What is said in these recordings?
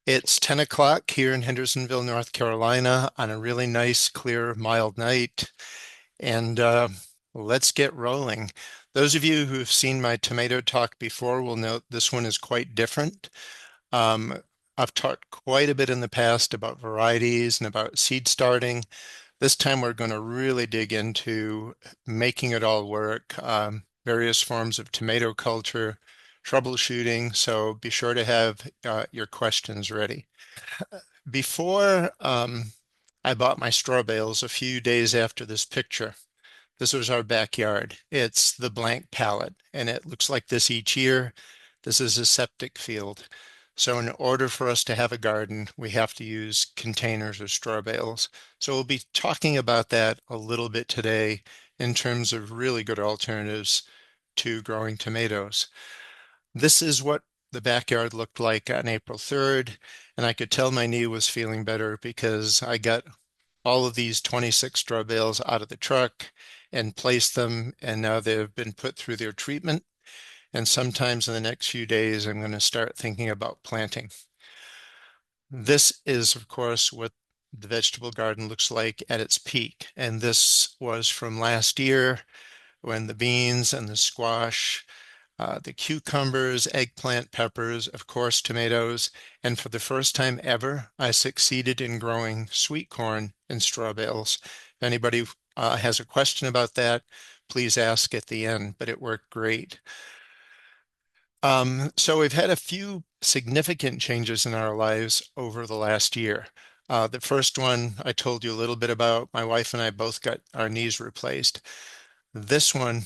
It's 10 o'clock here in Hendersonville, North Carolina, on a really nice, clear, mild night. And let's get rolling. Those of you who've seen my tomato talk before will note this one is quite different. Um, I've talked quite a bit in the past about varieties and about seed starting. This time we're going to really dig into making it all work, various forms of tomato culture, troubleshooting. So be sure to have your questions ready. Before I bought my straw bales a few days after this picture, this was our backyard. It's the blank palette, and it looks like this each year. This is a septic field. So in order for us to have a garden, we have to use containers or straw bales. So we'll be talking about that a little bit today in terms of really good alternatives to growing tomatoes. This is what the backyard looked like on April 3rd, and I could tell my knee was feeling better because I got all of these 26 straw bales out of the truck and placed them, and now they've been put through their treatment. And sometimes in the next few days, I'm going to start thinking about planting. This is, of course, what the vegetable garden looks like at its peak. And this was from last year when the beans and the squash, the cucumbers, eggplant, peppers, of course, tomatoes, and for the first time ever, I succeeded in growing sweet corn in straw bales. If anybody has a question about that, please ask at the end, but it worked great. So we've had a few significant changes in our lives over the last year. The first one I told you a little bit about. My wife and I both got our knees replaced. This one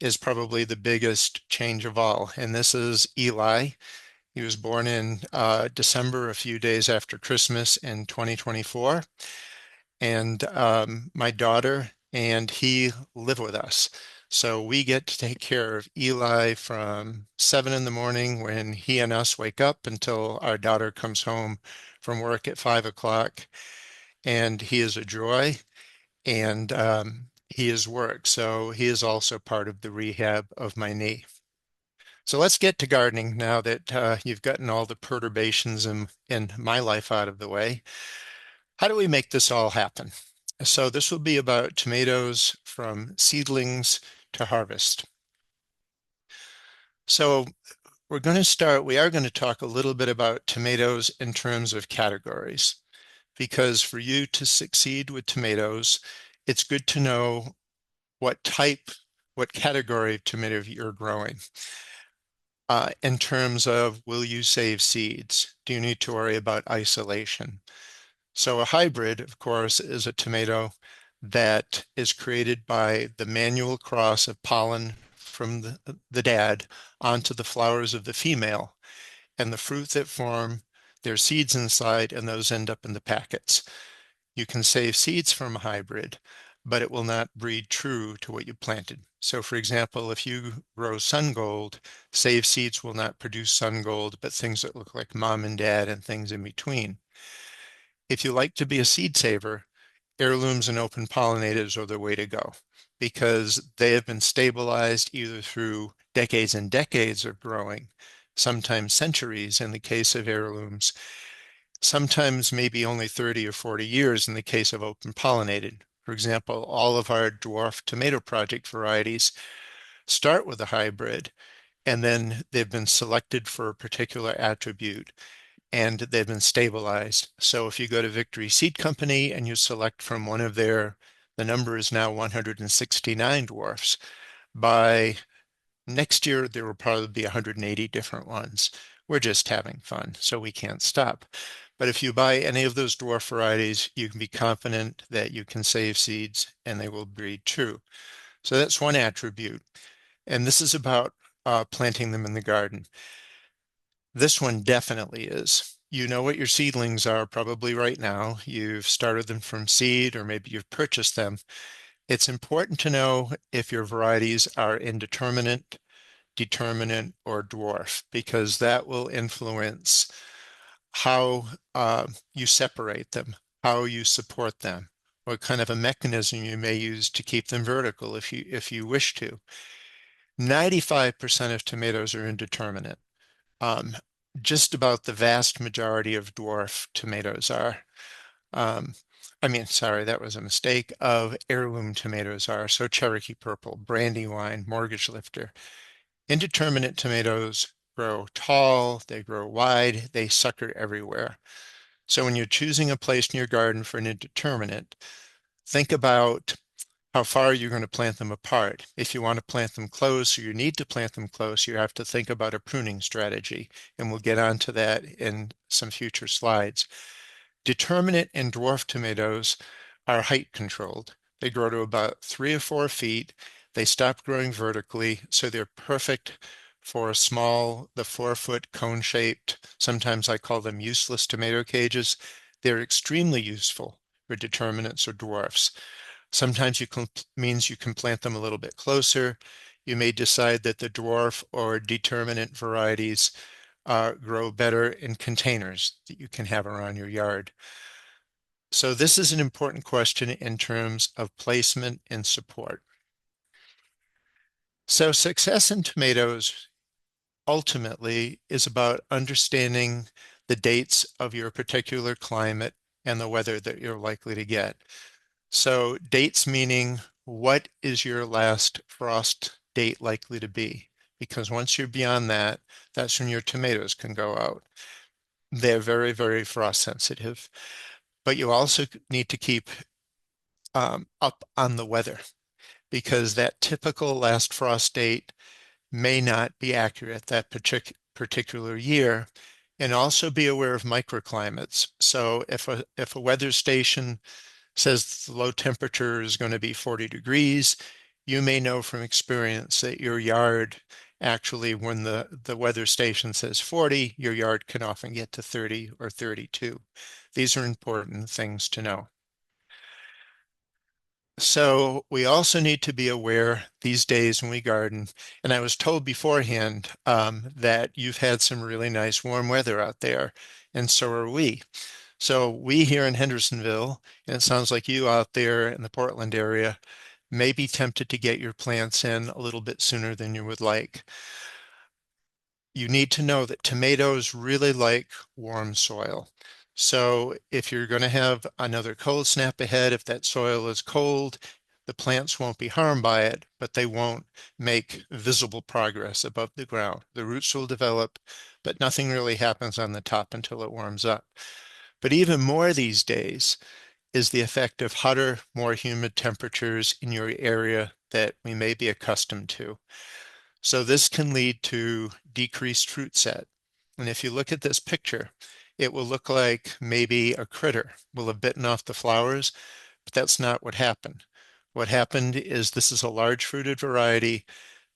is probably the biggest change of all, and this is Eli. He was born in December, a few days after Christmas in 2024, and my daughter and he live with us. So we get to take care of Eli from 7 in the morning when he and us wake up until our daughter comes home from work at 5 o'clock. And he is a joy, and he is work. So he is also part of the rehab of my knee. So let's get to gardening now that you've gotten all the perturbations in my life out of the way. How do we make this all happen? So this will be about tomatoes from seedlings to harvest. So we are going to talk a little bit about tomatoes in terms of categories, because for you to succeed with tomatoes, it's good to know what type, what category of tomato you're growing. In terms of, will you save seeds? Do you need to worry about isolation? So a hybrid, of course, is a tomato that is created by the manual cross of pollen from the dad onto the flowers of the female, and the fruit that form their seeds inside, and those end up in the packets. You can save seeds from a hybrid, but it will not breed true to what you planted. So for example, if you grow sun gold, saved seeds will not produce sun gold, but things that look like mom and dad and things in between. If you like to be a seed saver, heirlooms and open pollinators are the way to go, because they have been stabilized either through decades and decades of growing, sometimes centuries in the case of heirlooms, sometimes maybe only 30 or 40 years in the case of open pollinated. For example, all of our dwarf tomato project varieties start with a hybrid, and then they've been selected for a particular attribute, and they've been stabilized. So if you go to Victory Seed Company and you select from one of the number is now 169 dwarfs. By next year, there will probably be 180 different ones. We're just having fun, so we can't stop. But if you buy any of those dwarf varieties, you can be confident that you can save seeds and they will breed true. So that's one attribute. And this is about planting them in the garden. This one definitely is. You know what your seedlings are probably right now. You've started them from seed, or maybe you've purchased them. It's important to know if your varieties are indeterminate, determinate, or dwarf, because that will influence how you separate them, how you support them, what kind of a mechanism you may use to keep them vertical if you wish to. 95% of tomatoes are indeterminate. just about the vast majority of dwarf tomatoes are. Um, sorry, that was a mistake, of heirloom tomatoes are. So Cherokee Purple, Brandywine, Mortgage Lifter. Indeterminate tomatoes grow tall, they grow wide, they sucker everywhere. So when you're choosing a place in your garden for an indeterminate, think about how far you're going to plant them apart. If you want to plant them close or you need to plant them close, you have to think about a pruning strategy. And we'll get onto that in some future slides. Determinate and dwarf tomatoes are height controlled. They grow to about 3 or 4 feet. They stop growing vertically, so they're perfect for small, the 4-foot cone-shaped, sometimes I call them useless tomato cages. They're extremely useful for determinates or dwarfs. Sometimes means you can plant them a little bit closer. You may decide that the dwarf or determinate varieties grow better in containers that you can have around your yard. So this is an important question in terms of placement and support. So success in tomatoes ultimately is about understanding the dates of your particular climate and the weather that you're likely to get. So dates meaning what is your last frost date likely to be? Because once you're beyond that, that's when your tomatoes can go out. They're very, very frost sensitive. But you also need to keep up on the weather because that typical last frost date may not be accurate that particular year. And also be aware of microclimates. So if a weather station says the low temperature is going to be 40 degrees, you may know from experience that your yard actually, when the weather station says 40, your yard can often get to 30 or 32. These are important things to know. So we also need to be aware these days when we garden, and I was told beforehand that you've had some really nice warm weather out there, and so are we. So we here in Hendersonville, and it sounds like you out there in the Portland area, may be tempted to get your plants in a little bit sooner than you would like. You need to know that tomatoes really like warm soil. So if you're going to have another cold snap ahead, if that soil is cold, the plants won't be harmed by it, but they won't make visible progress above the ground. The roots will develop, but nothing really happens on the top until it warms up. But even more these days is the effect of hotter, more humid temperatures in your area that we may be accustomed to. So this can lead to decreased fruit set. And if you look at this picture, it will look like maybe a critter will have bitten off the flowers, but that's not what happened. What happened is this is a large fruited variety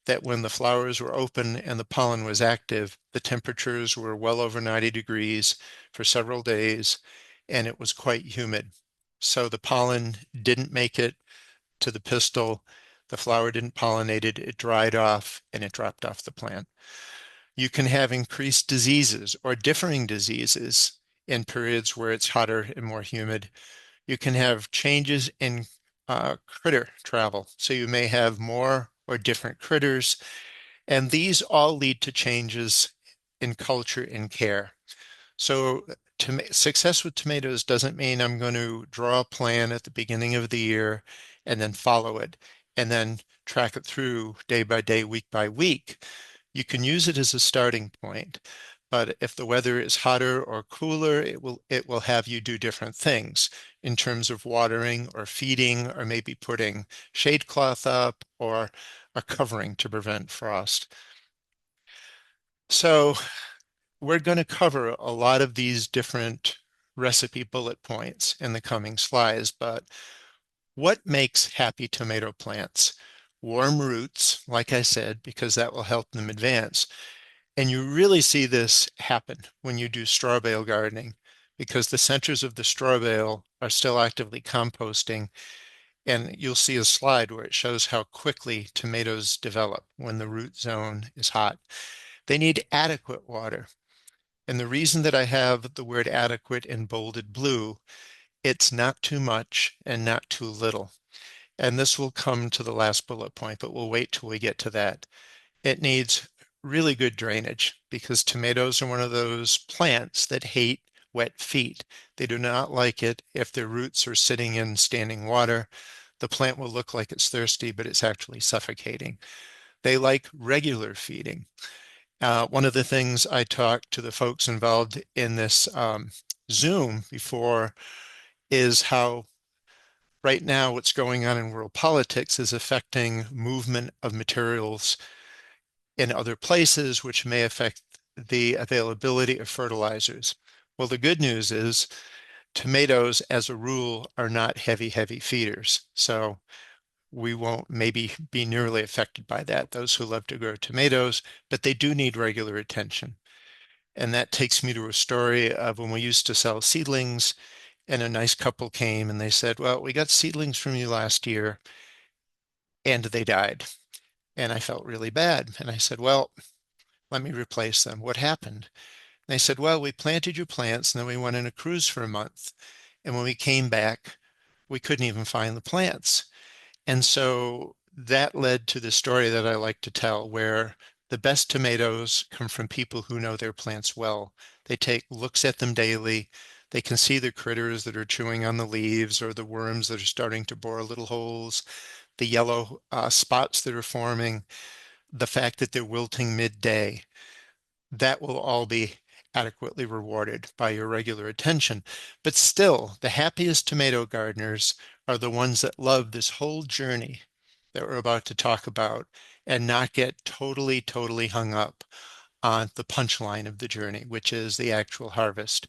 that when the flowers were open and the pollen was active, the temperatures were well over 90 degrees for several days, and it was quite humid. So the pollen didn't make it to the pistil, the flower didn't pollinate it, it dried off, and it dropped off the plant. You can have increased diseases or differing diseases in periods where it's hotter and more humid. You can have changes in critter travel. So you may have more or different critters, and these all lead to changes in culture and care. So success with tomatoes doesn't mean I'm going to draw a plan at the beginning of the year and then follow it and then track it through day by day, week by week. You can use it as a starting point, but if the weather is hotter or cooler, it will have you do different things in terms of watering or feeding or maybe putting shade cloth up or a covering to prevent frost. So we're going to cover a lot of these different recipe bullet points in the coming slides, but what makes happy tomato plants? Warm roots, like I said, because that will help them advance. And you really see this happen when you do straw bale gardening because the centers of the straw bale are still actively composting. And you'll see a slide where it shows how quickly tomatoes develop when the root zone is hot. They need adequate water. And the reason that I have the word adequate in bolded blue, it's not too much and not too little. And this will come to the last bullet point, but we'll wait till we get to that. It needs really good drainage because tomatoes are one of those plants that hate wet feet. They do not like it if their roots are sitting in standing water. The plant will look like it's thirsty, but it's actually suffocating. They like regular feeding. One of the things I talked to the folks involved in this Zoom before is how right now what's going on in world politics is affecting movement of materials in other places, which may affect the availability of fertilizers. Well, the good news is tomatoes, as a rule, are not heavy, heavy feeders. So we won't maybe be nearly affected by that, those who love to grow tomatoes, but they do need regular attention. And that takes me to a story of when we used to sell seedlings, and a nice couple came and they said, well, we got seedlings from you last year and they died. And I felt really bad. And I said, well, let me replace them. What happened? And they said, well, we planted your plants and then we went on a cruise for a month. And when we came back, we couldn't even find the plants. And so that led to the story that I like to tell, where the best tomatoes come from people who know their plants well. They take looks at them daily. They can see the critters that are chewing on the leaves or the worms that are starting to bore little holes, the yellow spots that are forming, the fact that they're wilting midday. That will all be adequately rewarded by your regular attention. But still, the happiest tomato gardeners are the ones that love this whole journey that we're about to talk about and not get totally, totally hung up on the punchline of the journey, which is the actual harvest.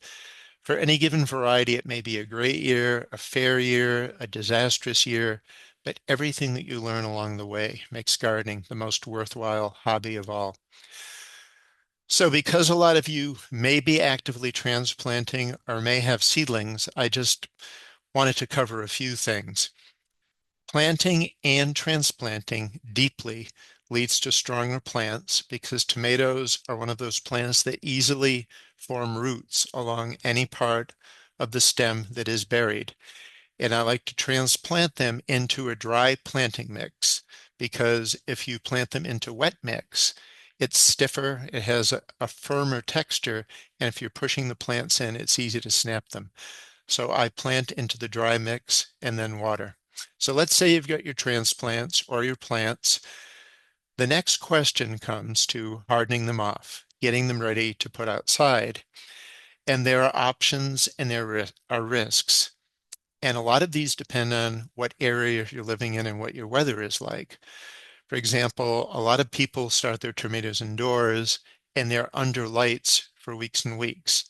For any given variety, it may be a great year, a fair year, a disastrous year, but everything that you learn along the way makes gardening the most worthwhile hobby of all. So because a lot of you may be actively transplanting or may have seedlings, I just wanted to cover a few things. Planting and transplanting deeply leads to stronger plants because tomatoes are one of those plants that easily form roots along any part of the stem that is buried. And I like to transplant them into a dry planting mix because if you plant them into wet mix, it's stiffer, it has a firmer texture, and if you're pushing the plants in, it's easy to snap them. So I plant into the dry mix and then water. So let's say you've got your transplants or your plants. The next question comes to hardening them off, getting them ready to put outside. And there are options and there are risks. And a lot of these depend on what area you're living in and what your weather is like. For example, a lot of people start their tomatoes indoors and they're under lights for weeks and weeks.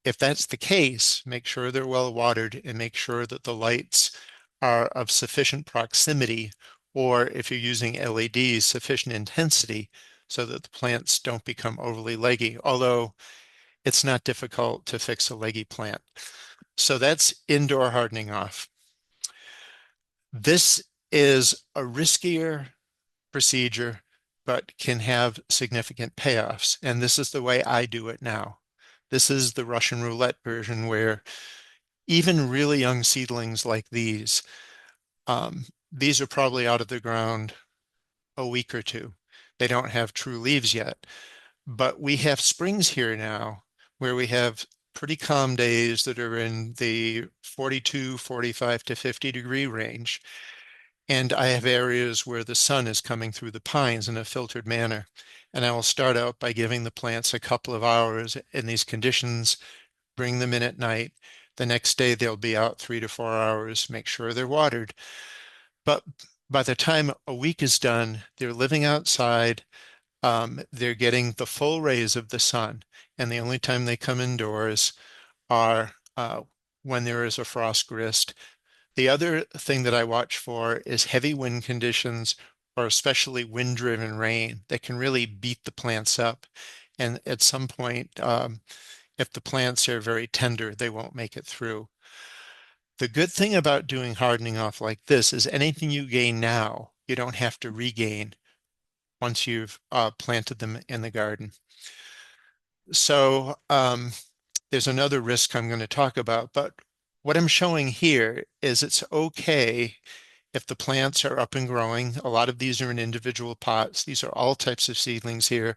If that's the case, make sure they're well watered and make sure that the lights are of sufficient proximity, or if you're using LEDs, sufficient intensity so that the plants don't become overly leggy, although it's not difficult to fix a leggy plant. So that's indoor hardening off. This is a riskier procedure, but can have significant payoffs. And this is the way I do it now. This is the Russian roulette version where even really young seedlings like these are probably out of the ground a week or two. They don't have true leaves yet. But we have springs here now where we have pretty calm days that are in the 42, 45 to 50-degree range. And I have areas where the sun is coming through the pines in a filtered manner. And I will start out by giving the plants a couple of hours in these conditions, bring them in at night. The next day they'll be out 3 to 4 hours, make sure they're watered. But by the time a week is done, they're living outside. They're getting the full rays of the sun. And the only time they come indoors are when there is a frost grist. The other thing that I watch for is heavy wind conditions or especially wind-driven rain that can really beat the plants up. And at some point, if the plants are very tender, they won't make it through. The good thing about doing hardening off like this is anything you gain now, you don't have to regain once you've planted them in the garden. So there's another risk I'm going to talk about, but what I'm showing here is it's okay If the plants are up and growing, a lot of these are in individual pots. These are all types of seedlings here.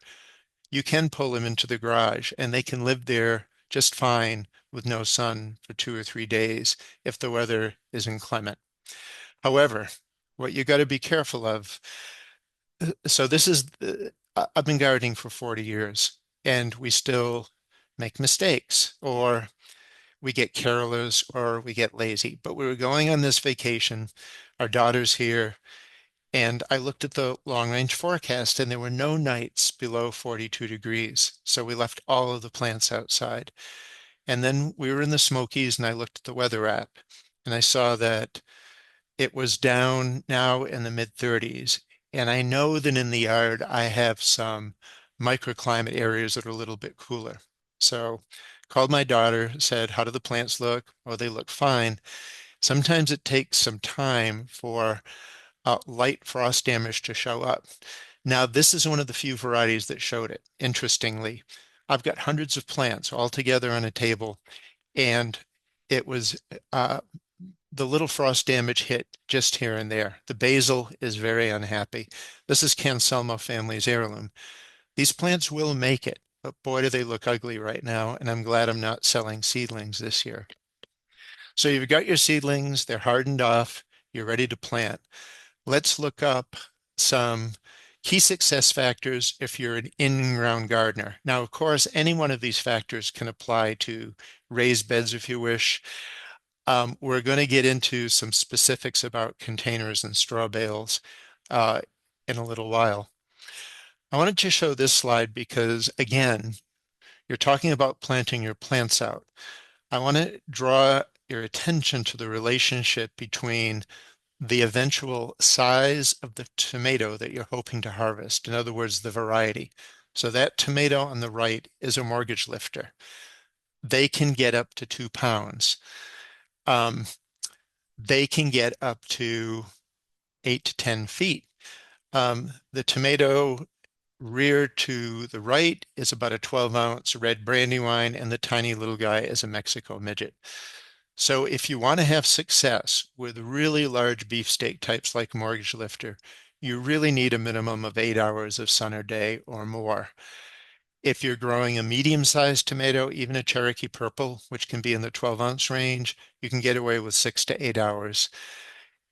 You can pull them into the garage and they can live there just fine with no sun for 2 or 3 days if the weather is inclement. However, what you got to be careful of, so this is, I've been gardening for 40 years and we still make mistakes or we get careless or we get lazy. But we were going on this vacation, our daughter's here, and I looked at the long range forecast and there were no nights below 42 degrees. So we left all of the plants outside. And then we were in the Smokies and I looked at the weather app and I saw that it was down now in the mid 30s. And I know that in the yard I have some microclimate areas that are a little bit cooler. So called my daughter, said, how do the plants look? Oh, they look fine. Sometimes it takes some time for light frost damage to show up. Now, this is one of the few varieties that showed it. Interestingly, I've got hundreds of plants all together on a table, and it was the little frost damage hit just here and there. The basil is very unhappy. This is Canselma family's heirloom. These plants will make it, but boy, do they look ugly right now, and I'm glad I'm not selling seedlings this year. So you've got your seedlings, they're hardened off, you're ready to plant. Let's look up some key success factors if you're an in-ground gardener. Now, of course, any one of these factors can apply to raised beds if you wish. We're going to get into some specifics about containers and straw bales in a little while. I wanted to show this slide because, again, you're talking about planting your plants out. I want to draw your attention to the relationship between the eventual size of the tomato that you're hoping to harvest. In other words, the variety. So that tomato on the right is a mortgage lifter. They can get up to 2 pounds. They can get up to 8 to 10 feet. The tomato rear to the right is about a 12-ounce red brandywine, and the tiny little guy is a Mexico midget. So if you want to have success with really large beefsteak types like mortgage lifter, you really need a minimum of 8 hours of sun a day or more. If you're growing a medium-sized tomato, even a Cherokee Purple, which can be in the 12-ounce range, you can get away with 6 to 8 hours.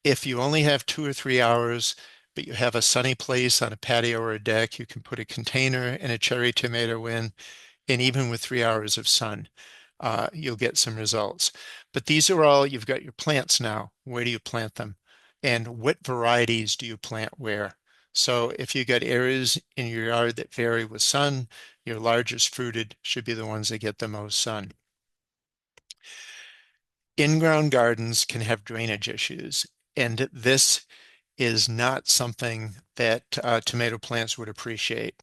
If you only have 2 or 3 hours, but you have a sunny place on a patio or a deck, you can put a container and a cherry tomato in, and even with 3 hours of sun, you'll get some results. But these are all, you've got your plants now. Where do you plant them? And what varieties do you plant where? So if you've got areas in your yard that vary with sun, your largest fruited should be the ones that get the most sun. In-ground gardens can have drainage issues, and this is not something that tomato plants would appreciate.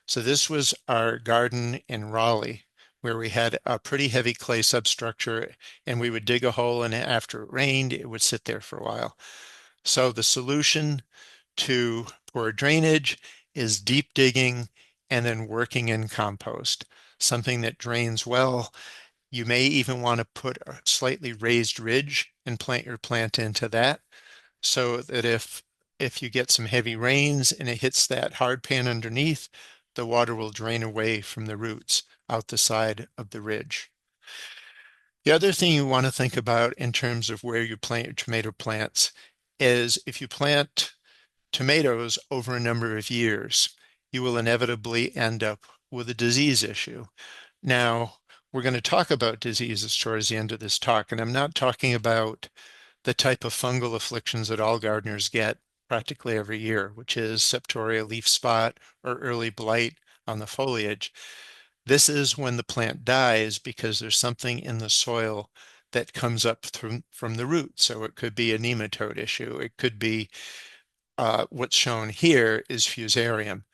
So this was our garden in Raleigh, where we had a pretty heavy clay substructure, and we would dig a hole, and after it rained, it would sit there for a while. So the solution to poor drainage is deep digging and then working in compost, something that drains well. You may even want to put a slightly raised ridge and plant your plant into that, so that if you get some heavy rains and it hits that hard pan underneath, the water will drain away from the roots out the side of the ridge. The other thing you want to think about in terms of where you plant your tomato plants is if you plant tomatoes over a number of years, you will inevitably end up with a disease issue. Now, we're going to talk about diseases towards the end of this talk, and I'm not talking about the type of fungal afflictions that all gardeners get practically every year, which is septoria leaf spot or early blight on the foliage. This is when the plant dies because there's something in the soil that comes up from the root. So it could be a nematode issue. It could be what's shown here is fusarium.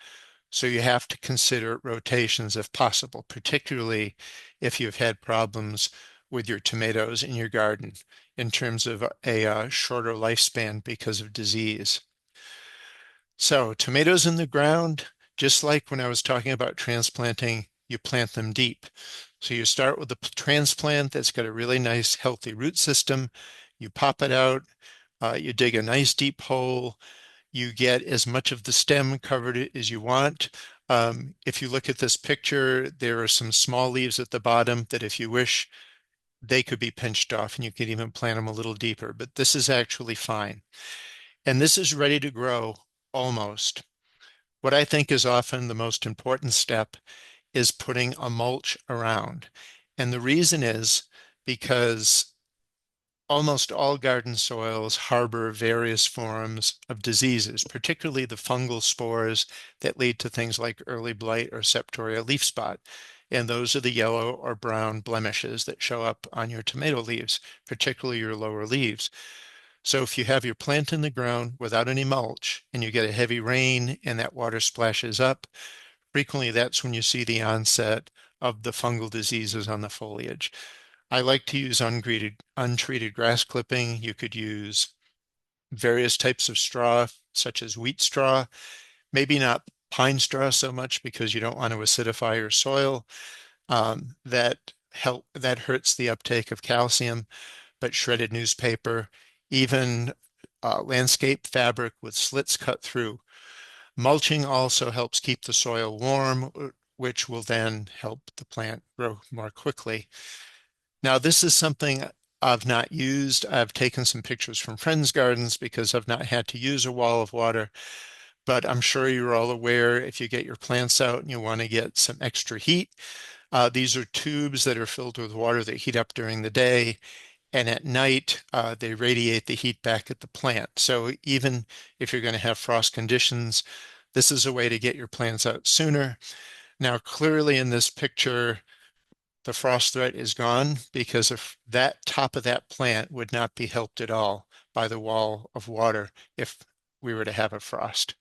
So you have to consider rotations if possible, particularly if you've had problems with your tomatoes in your garden in terms of a shorter lifespan because of disease. So tomatoes in the ground, just like when I was talking about transplanting, you plant them deep. So you start with a transplant that's got a really nice healthy root system. You pop it out You dig a nice deep hole. You get as much of the stem covered as you want. If you look at this picture, there are some small leaves at the bottom that if you wish, they could be pinched off and you could even plant them a little deeper, but this is actually fine. And this is ready to grow almost. What I think is often the most important step is putting a mulch around. And the reason is because almost all garden soils harbor various forms of diseases, particularly the fungal spores that lead to things like early blight or septoria leaf spot. And those are the yellow or brown blemishes that show up on your tomato leaves, particularly your lower leaves. So if you have your plant in the ground without any mulch and you get a heavy rain and that water splashes up, frequently that's when you see the onset of the fungal diseases on the foliage. I like to use untreated grass clipping. You could use various types of straw, such as wheat straw, maybe not pine straw so much because you don't want to acidify your soil. That hurts the uptake of calcium, but shredded newspaper, even landscape fabric with slits cut through. Mulching also helps keep the soil warm, which will then help the plant grow more quickly. Now, this is something I've not used. I've taken some pictures from friends' gardens because I've not had to use a wall of water. But I'm sure you're all aware if you get your plants out and you want to get some extra heat, these are tubes that are filled with water that heat up during the day. And at night, they radiate the heat back at the plant. So even if you're going to have frost conditions, this is a way to get your plants out sooner. Now, clearly in this picture, the frost threat is gone because if that top of that plant would not be helped at all by the wall of water if we were to have a frost.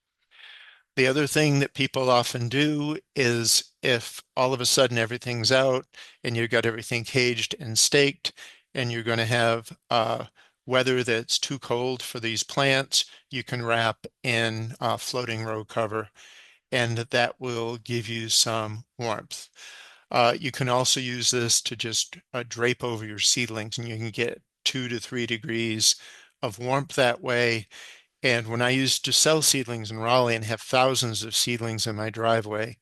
The other thing that people often do is if all of a sudden everything's out and you've got everything caged and staked and you're going to have weather that's too cold for these plants, you can wrap in floating row cover and that will give you some warmth. You can also use this to just drape over your seedlings and you can get 2 to 3 degrees of warmth that way. And when I used to sell seedlings in Raleigh and have thousands of seedlings in my driveway,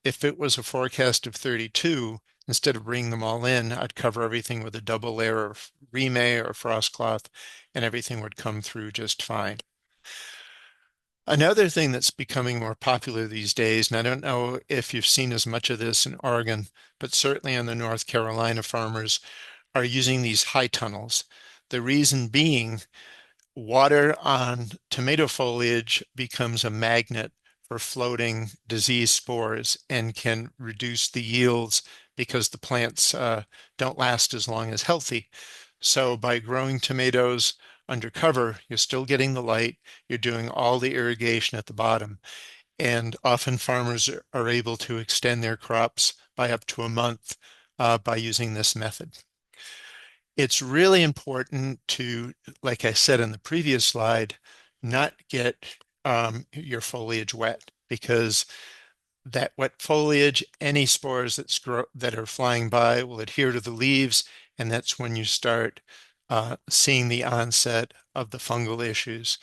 if it was a forecast of 32, instead of bringing them all in, I'd cover everything with a double layer of remay or frost cloth and everything would come through just fine. Another thing that's becoming more popular these days, and I don't know if you've seen as much of this in Oregon, but certainly on the North Carolina farmers are using these high tunnels. The reason being water on tomato foliage becomes a magnet for floating disease spores and can reduce the yields because the plants don't last as long as healthy. So by growing tomatoes under cover, you're still getting the light, you're doing all the irrigation at the bottom, and often farmers are able to extend their crops by up to a month by using this method. It's really important to, like I said in the previous slide, not get your foliage wet because that wet foliage, any spores that are flying by will adhere to the leaves, and that's when you start seeing the onset of the fungal issues.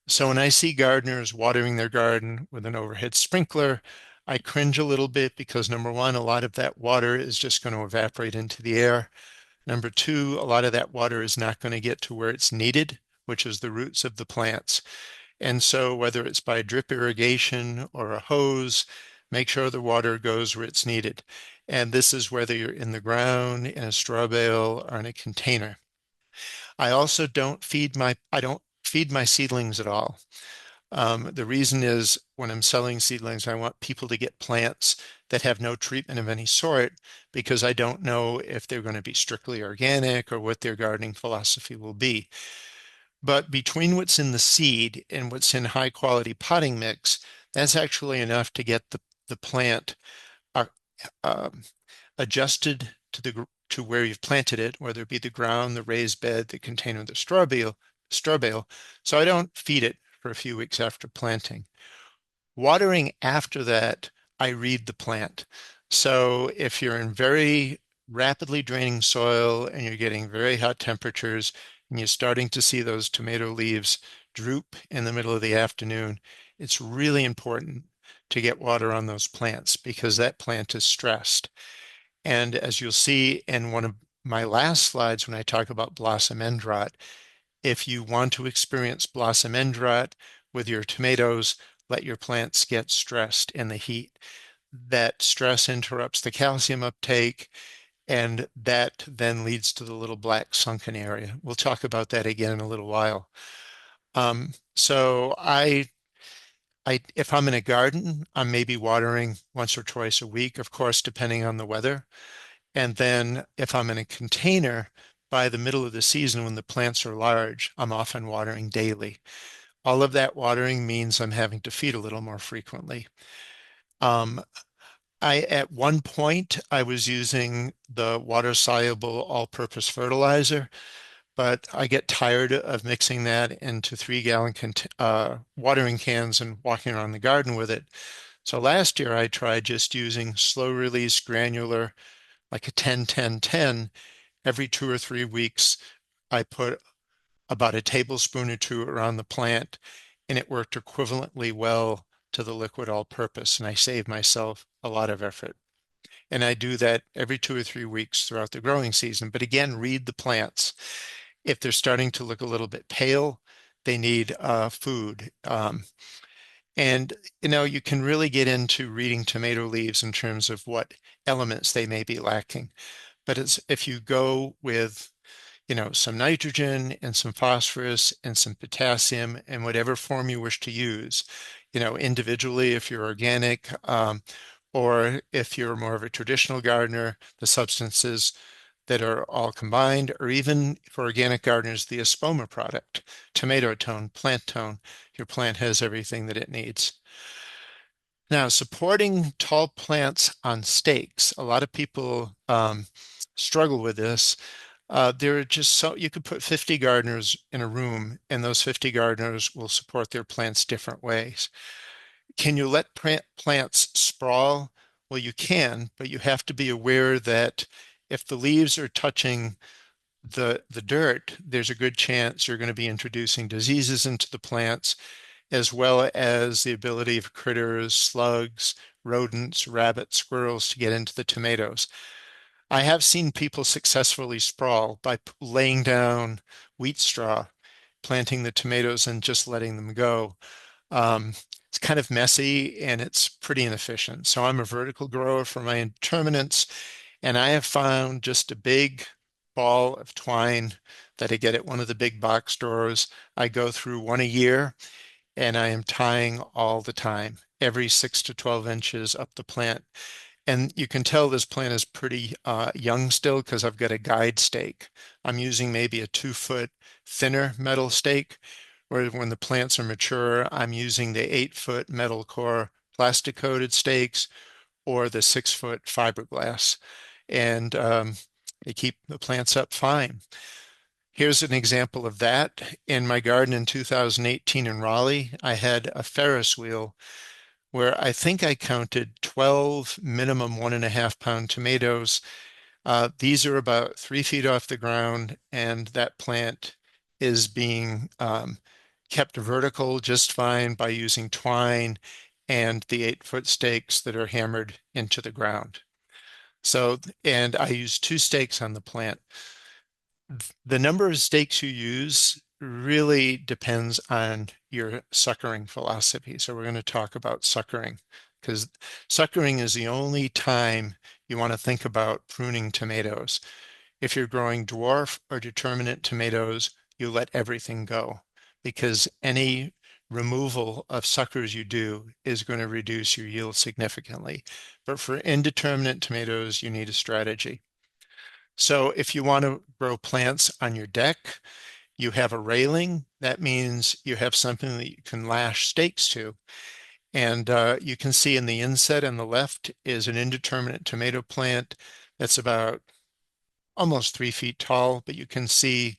So when I see gardeners watering their garden with an overhead sprinkler, I cringe a little bit because number one, a lot of that water is just going to evaporate into the air. Number two, a lot of that water is not going to get to where it's needed, which is the roots of the plants. And so whether it's by drip irrigation or a hose, make sure the water goes where it's needed. And this is whether you're in the ground, in a straw bale, or in a container. I don't feed my seedlings at all. The reason is when I'm selling seedlings, I want people to get plants that have no treatment of any sort because I don't know if they're going to be strictly organic or what their gardening philosophy will be. But between what's in the seed and what's in high quality potting mix, that's actually enough to get the plant uh, um, adjusted to where you've planted it, whether it be the ground, the raised bed, the container, the straw bale. So I don't feed it for a few weeks after planting. Watering after that, I read the plant. So if you're in very rapidly draining soil and you're getting very hot temperatures, and you're starting to see those tomato leaves droop in the middle of the afternoon, it's really important to get water on those plants because that plant is stressed. And as you'll see in one of my last slides when I talk about blossom end rot, if you want to experience blossom end rot with your tomatoes, let your plants get stressed in the heat. That stress interrupts the calcium uptake, and that then leads to the little black sunken area. We'll talk about that again in a little while. So if I'm in a garden, I'm maybe watering once or twice a week, of course, depending on the weather. And then if I'm in a container, by the middle of the season when the plants are large, I'm often watering daily. All of that watering means I'm having to feed a little more frequently. At one point, I was using the water-soluble all-purpose fertilizer, but I get tired of mixing that into 3-gallon watering cans and walking around the garden with it. So last year I tried just using slow release granular, like a 10-10-10. Every 2 or 3 weeks, I put about a tablespoon or two around the plant, and it worked equivalently well to the liquid all-purpose, and I saved myself a lot of effort. And I do that every 2 or 3 weeks throughout the growing season. But again, read the plants. If they're starting to look a little bit pale, they need food. And you can really get into reading tomato leaves in terms of what elements they may be lacking. But if you go with some nitrogen and some phosphorus and some potassium and whatever form you wish to use, individually if you're organic, or if you're more of a traditional gardener, the substances that are all combined, or even for organic gardeners, the Espoma product, tomato tone, plant tone. Your plant has everything that it needs. Now, supporting tall plants on stakes. A lot of people struggle with this. There are just you could put 50 gardeners in a room, and those 50 gardeners will support their plants different ways. Can you let plants sprawl? Well, you can, but you have to be aware that if the leaves are touching the dirt, there's a good chance you're going to be introducing diseases into the plants, as well as the ability of critters, slugs, rodents, rabbits, squirrels to get into the tomatoes. I have seen people successfully sprawl by laying down wheat straw, planting the tomatoes and just letting them go. It's kind of messy and it's pretty inefficient. So I'm a vertical grower for my indeterminates, and I have found just a big ball of twine that I get at one of the big box stores. I go through one a year, and I am tying all the time, every 6 to 12 inches up the plant. And you can tell this plant is pretty young still because I've got a guide stake. I'm using maybe a 2-foot thinner metal stake, where when the plants are mature, I'm using the 8-foot metal core plastic coated stakes or the 6-foot fiberglass. And they keep the plants up fine. Here's an example of that. In my garden in 2018 in Raleigh, I had a Ferris wheel where I think I counted 12 minimum 1.5-pound tomatoes. These are about 3 feet off the ground, and that plant is being kept vertical just fine by using twine and the 8-foot stakes that are hammered into the ground. So, and I use 2 stakes on the plant. The number of stakes you use really depends on your suckering philosophy. So we're going to talk about suckering, because suckering is the only time you want to think about pruning tomatoes. If you're growing dwarf or determinate tomatoes, you let everything go, because any removal of suckers you do is going to reduce your yield significantly. But for indeterminate tomatoes, you need a strategy. So if you want to grow plants on your deck, you have a railing. That means you have something that you can lash stakes to. And you can see in the inset on the left is an indeterminate tomato plant that's about almost 3 feet tall, but you can see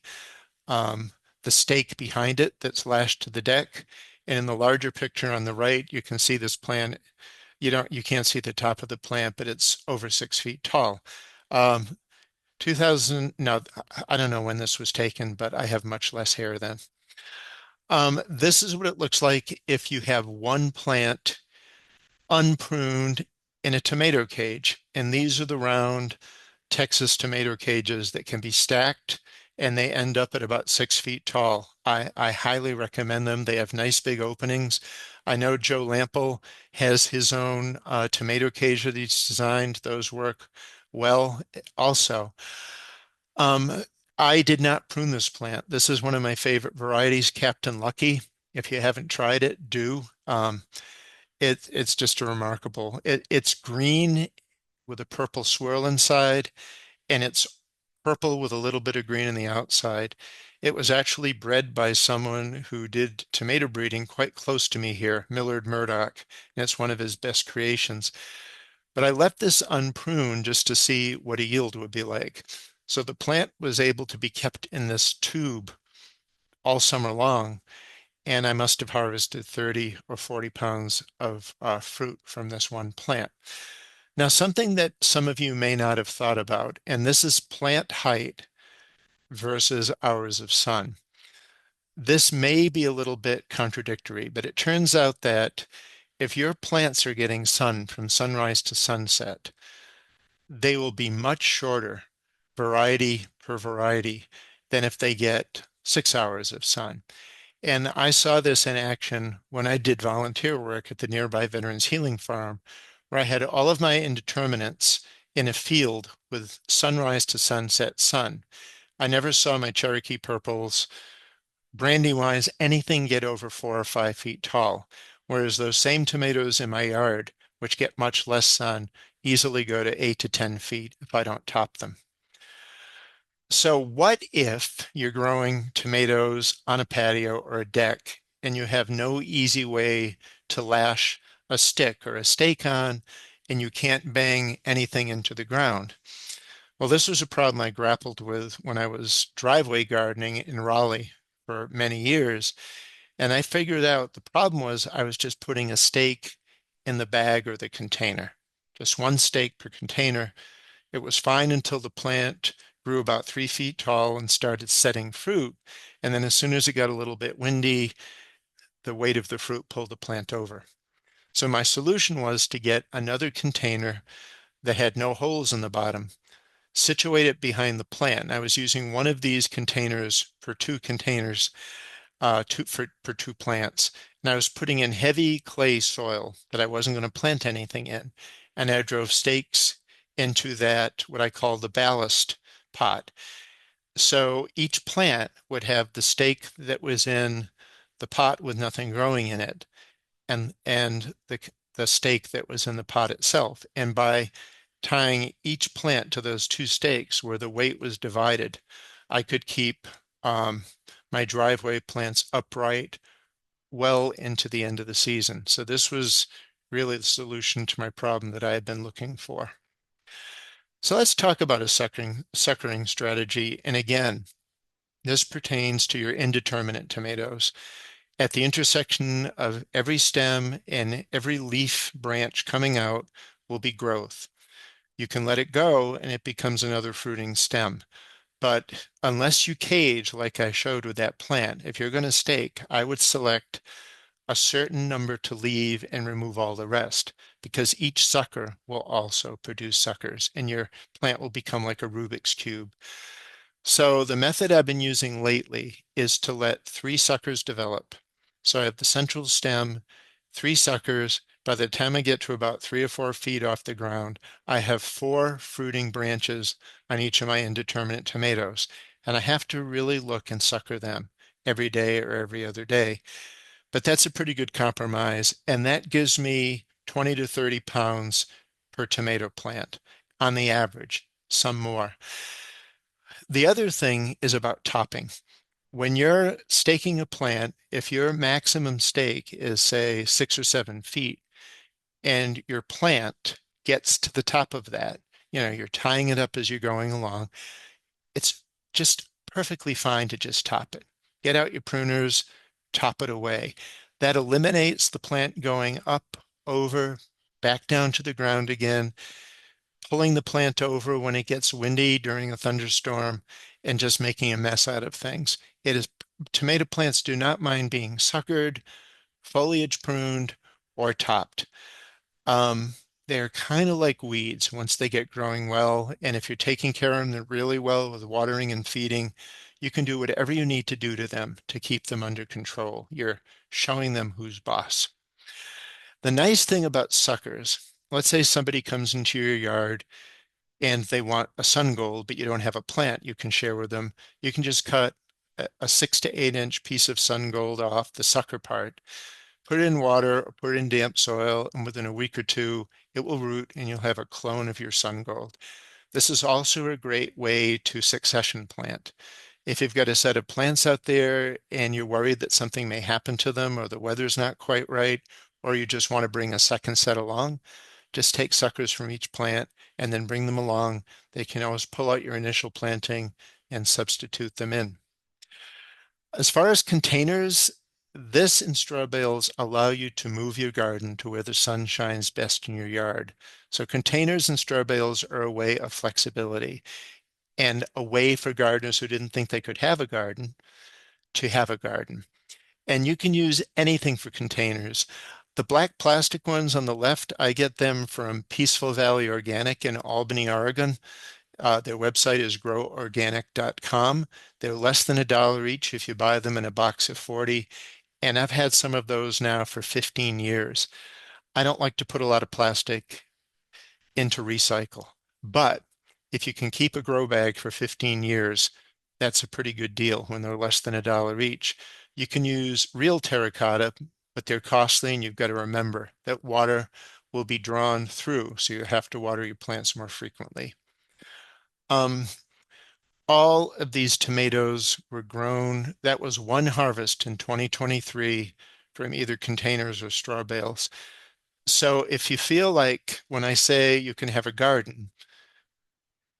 the stake behind it that's lashed to the deck. And in the larger picture on the right, you can see this plant. You can't see the top of the plant, but it's over 6 feet tall. 2000, no, I don't know when this was taken, but I have much less hair then. This is what it looks like if you have one plant unpruned in a tomato cage. And these are the round Texas tomato cages that can be stacked and they end up at about 6 feet tall. I highly recommend them. They have nice big openings. I know Joe Lample has his own tomato cage that he's designed. Those work well also. Um, I did not prune this plant. This is one of my favorite varieties, Captain Lucky. If you haven't tried it, do. It's just a remarkable. It's green with a purple swirl inside, and it's purple with a little bit of green on the outside. It was actually bred by someone who did tomato breeding quite close to me here, Millard Murdoch, and it's one of his best creations. But I left this unpruned just to see what a yield would be like. So the plant was able to be kept in this tube all summer long, and I must have harvested 30 or 40 pounds of fruit from this one plant. Now, something that some of you may not have thought about, and this is plant height versus hours of sun. This may be a little bit contradictory, but it turns out that if your plants are getting sun from sunrise to sunset, they will be much shorter, variety per variety, than if they get 6 hours of sun. And I saw this in action when I did volunteer work at the nearby Veterans Healing Farm, where I had all of my indeterminates in a field with sunrise to sunset sun. I never saw my Cherokee Purples, brandy-wise, anything get over 4 or 5 feet tall, whereas those same tomatoes in my yard, which get much less sun, easily go to 8 to 10 feet if I don't top them. So what if you're growing tomatoes on a patio or a deck and you have no easy way to lash a stick or a stake on and you can't bang anything into the ground? Well, this was a problem I grappled with when I was driveway gardening in Raleigh for many years. And I figured out the problem was I was just putting a stake in the bag or the container, just one stake per container. It was fine until the plant grew about 3 feet tall and started setting fruit. And then as soon as it got a little bit windy, the weight of the fruit pulled the plant over. So my solution was to get another container that had no holes in the bottom, situate it behind the plant. I was using one of these containers for two containers, for two plants. And I was putting in heavy clay soil that I wasn't going to plant anything in. And I drove stakes into that, what I call the ballast pot. So each plant would have the stake that was in the pot with nothing growing in it, and the stake that was in the pot itself. And by tying each plant to those two stakes where the weight was divided, I could keep my driveway plants upright well into the end of the season. So this was really the solution to my problem that I had been looking for. So let's talk about a suckering strategy. And again, this pertains to your indeterminate tomatoes. At the intersection of every stem and every leaf branch coming out will be growth. You can let it go and it becomes another fruiting stem. But unless you cage, like I showed with that plant, if you're going to stake, I would select a certain number to leave and remove all the rest, because each sucker will also produce suckers and your plant will become like a Rubik's Cube. So the method I've been using lately is to let 3 suckers develop. So I have the central stem, 3 suckers. By the time I get to about 3 or 4 feet off the ground, I have 4 fruiting branches on each of my indeterminate tomatoes. And I have to really look and sucker them every day or every other day. But that's a pretty good compromise. And that gives me 20 to 30 pounds per tomato plant on the average, some more. The other thing is about topping. When you're staking a plant, if your maximum stake is, say, 6 or 7 feet, and your plant gets to the top of that, you're tying it up as you're going along, it's just perfectly fine to just top it. Get out your pruners, top it away. That eliminates the plant going up, over, back down to the ground again. pulling the plant over when it gets windy during a thunderstorm, and just making a mess out of things. Tomato plants do not mind being suckered, foliage pruned, or topped. Um, they're kind of like weeds once they get growing well. And if you're taking care of them really well with watering and feeding, you can do whatever you need to do to them to keep them under control. You're showing them who's boss. The nice thing about suckers, let's say somebody comes into your yard and they want a sun gold, but you don't have a plant you can share with them. You can just cut a 6 to 8 inch piece of sun gold off the sucker part, put it in water or put it in damp soil, and within a week or two, it will root and you'll have a clone of your sun gold. This is also a great way to succession plant. If you've got a set of plants out there and you're worried that something may happen to them or the weather's not quite right, or you just want to bring a second set along, just take suckers from each plant and then bring them along. They can always pull out your initial planting and substitute them in. As far as containers, this and straw bales allow you to move your garden to where the sun shines best in your yard. So containers and straw bales are a way of flexibility and a way for gardeners who didn't think they could have a garden to have a garden. And you can use anything for containers. The black plastic ones on the left, I get them from Peaceful Valley Organic in Albany, Oregon. Their website is groworganic.com. They're less than $1 each if you buy them in a box of 40. And I've had some of those now for 15 years. I don't like to put a lot of plastic into recycle, but if you can keep a grow bag for 15 years, that's a pretty good deal when they're less than $1 each. You can use real terracotta, but they're costly, and you've got to remember that water will be drawn through, so you have to water your plants more frequently. All of these tomatoes were grown. That was one harvest in 2023 from either containers or straw bales. So if you feel like when I say you can have a garden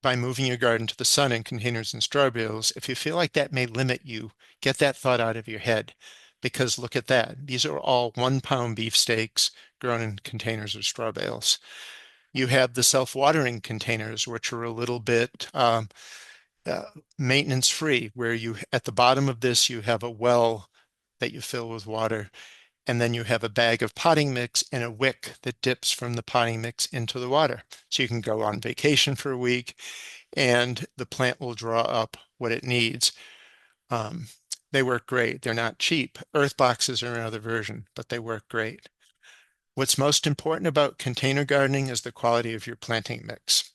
by moving your garden to the sun in containers and straw bales, if you feel like that may limit you, get that thought out of your head. Because look at that. These are all 1 pound beefsteaks grown in containers or straw bales. You have the self-watering containers, which are a little bit maintenance free, where you at the bottom of this, you have a well that you fill with water. And then you have a bag of potting mix and a wick that dips from the potting mix into the water. So you can go on vacation for a week and the plant will draw up what it needs. They work great. They're not cheap. Earth boxes are another version, but they work great. What's most important about container gardening is the quality of your planting mix.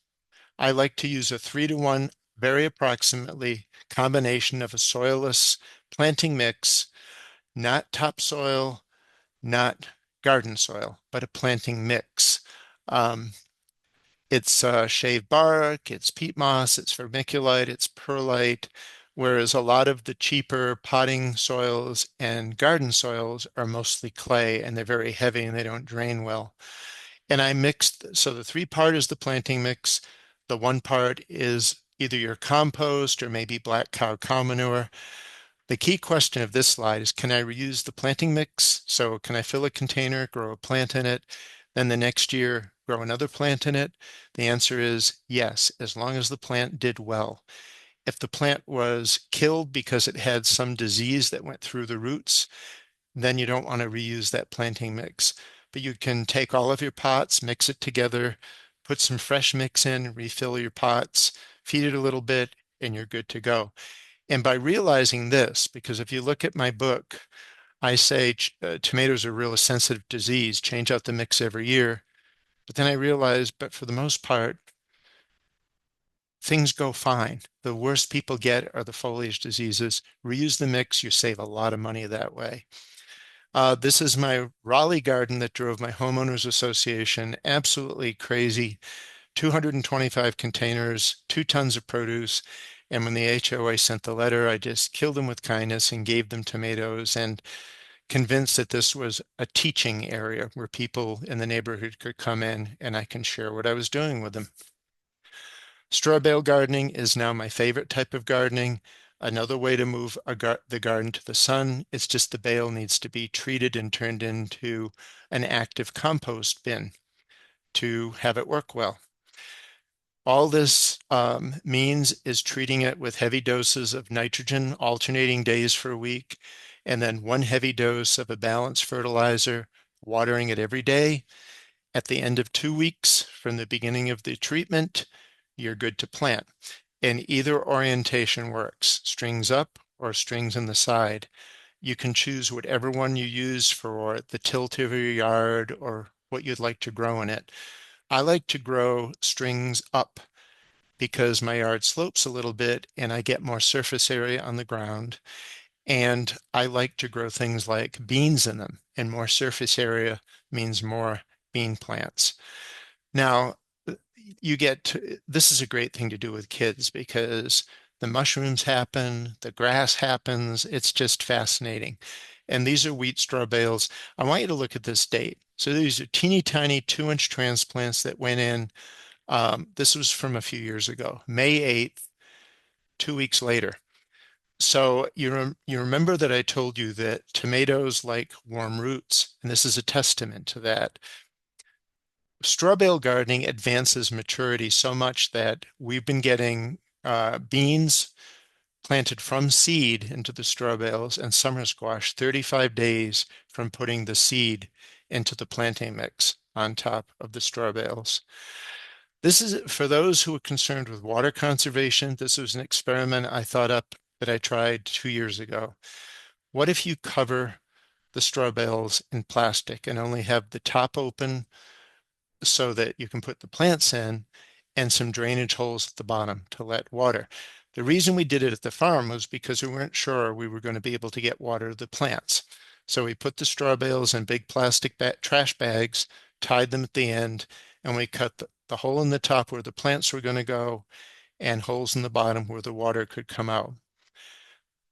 I like to use a 3-to-1, very approximately, combination of a soilless planting mix, not topsoil, not garden soil, but a planting mix. It's shaved bark, it's peat moss, it's vermiculite, it's perlite, whereas a lot of the cheaper potting soils and garden soils are mostly clay and they're very heavy and they don't drain well. And I mixed, so the 3-part is the planting mix. The 1 part is either your compost or maybe black cow manure. The key question of this slide is, can I reuse the planting mix? So can I fill a container, grow a plant in it, then the next year grow another plant in it? The answer is yes, as long as the plant did well. If the plant was killed because it had some disease that went through the roots, then you don't want to reuse that planting mix. But you can take all of your pots, mix it together, put some fresh mix in, refill your pots, feed it a little bit, and you're good to go. And by realizing this, because if you look at my book, I say tomatoes are real sensitive disease, change out the mix every year. But then I realized, but for the most part, things go fine. The worst people get are the foliage diseases. Reuse the mix, you save a lot of money that way. This is my Raleigh garden that drove my homeowners association absolutely crazy. 225 containers, 2 tons of produce. And when the HOA sent the letter, I just killed them with kindness and gave them tomatoes, and convinced that this was a teaching area where people in the neighborhood could come in and I can share what I was doing with them. Straw bale gardening is now my favorite type of gardening. Another way to move the garden to the sun, it's just the bale needs to be treated and turned into an active compost bin to have it work well. All this means is treating it with heavy doses of nitrogen, alternating days for a week, and then one heavy dose of a balanced fertilizer, watering it every day. At the end of 2 weeks from the beginning of the treatment, you're good to plant. And either orientation works, strings up or strings in the side. You can choose whatever one you use for the tilt of your yard or what you'd like to grow in it. I like to grow strings up because my yard slopes a little bit and I get more surface area on the ground. And I like to grow things like beans in them, and more surface area means more bean plants. Now, this is a great thing to do with kids because the mushrooms happen, the grass happens. It's just fascinating. And these are wheat straw bales. I want you to look at this date. So these are teeny tiny 2-inch transplants that went in. This was from a few years ago, May 8th, 2 weeks later. So you remember that I told you that tomatoes like warm roots, and this is a testament to that. Straw bale gardening advances maturity so much that we've been getting beans planted from seed into the straw bales and summer squash 35 days from putting the seed into the planting mix on top of the straw bales. This is for those who are concerned with water conservation. This was an experiment I thought up that I tried 2 years ago. What if you cover the straw bales in plastic and only have the top open so that you can put the plants in and some drainage holes at the bottom to let water? The reason we did it at the farm was because we weren't sure we were going to be able to get water to the plants. So we put the straw bales in big plastic trash bags, tied them at the end, and we cut the hole in the top where the plants were going to go and holes in the bottom where the water could come out.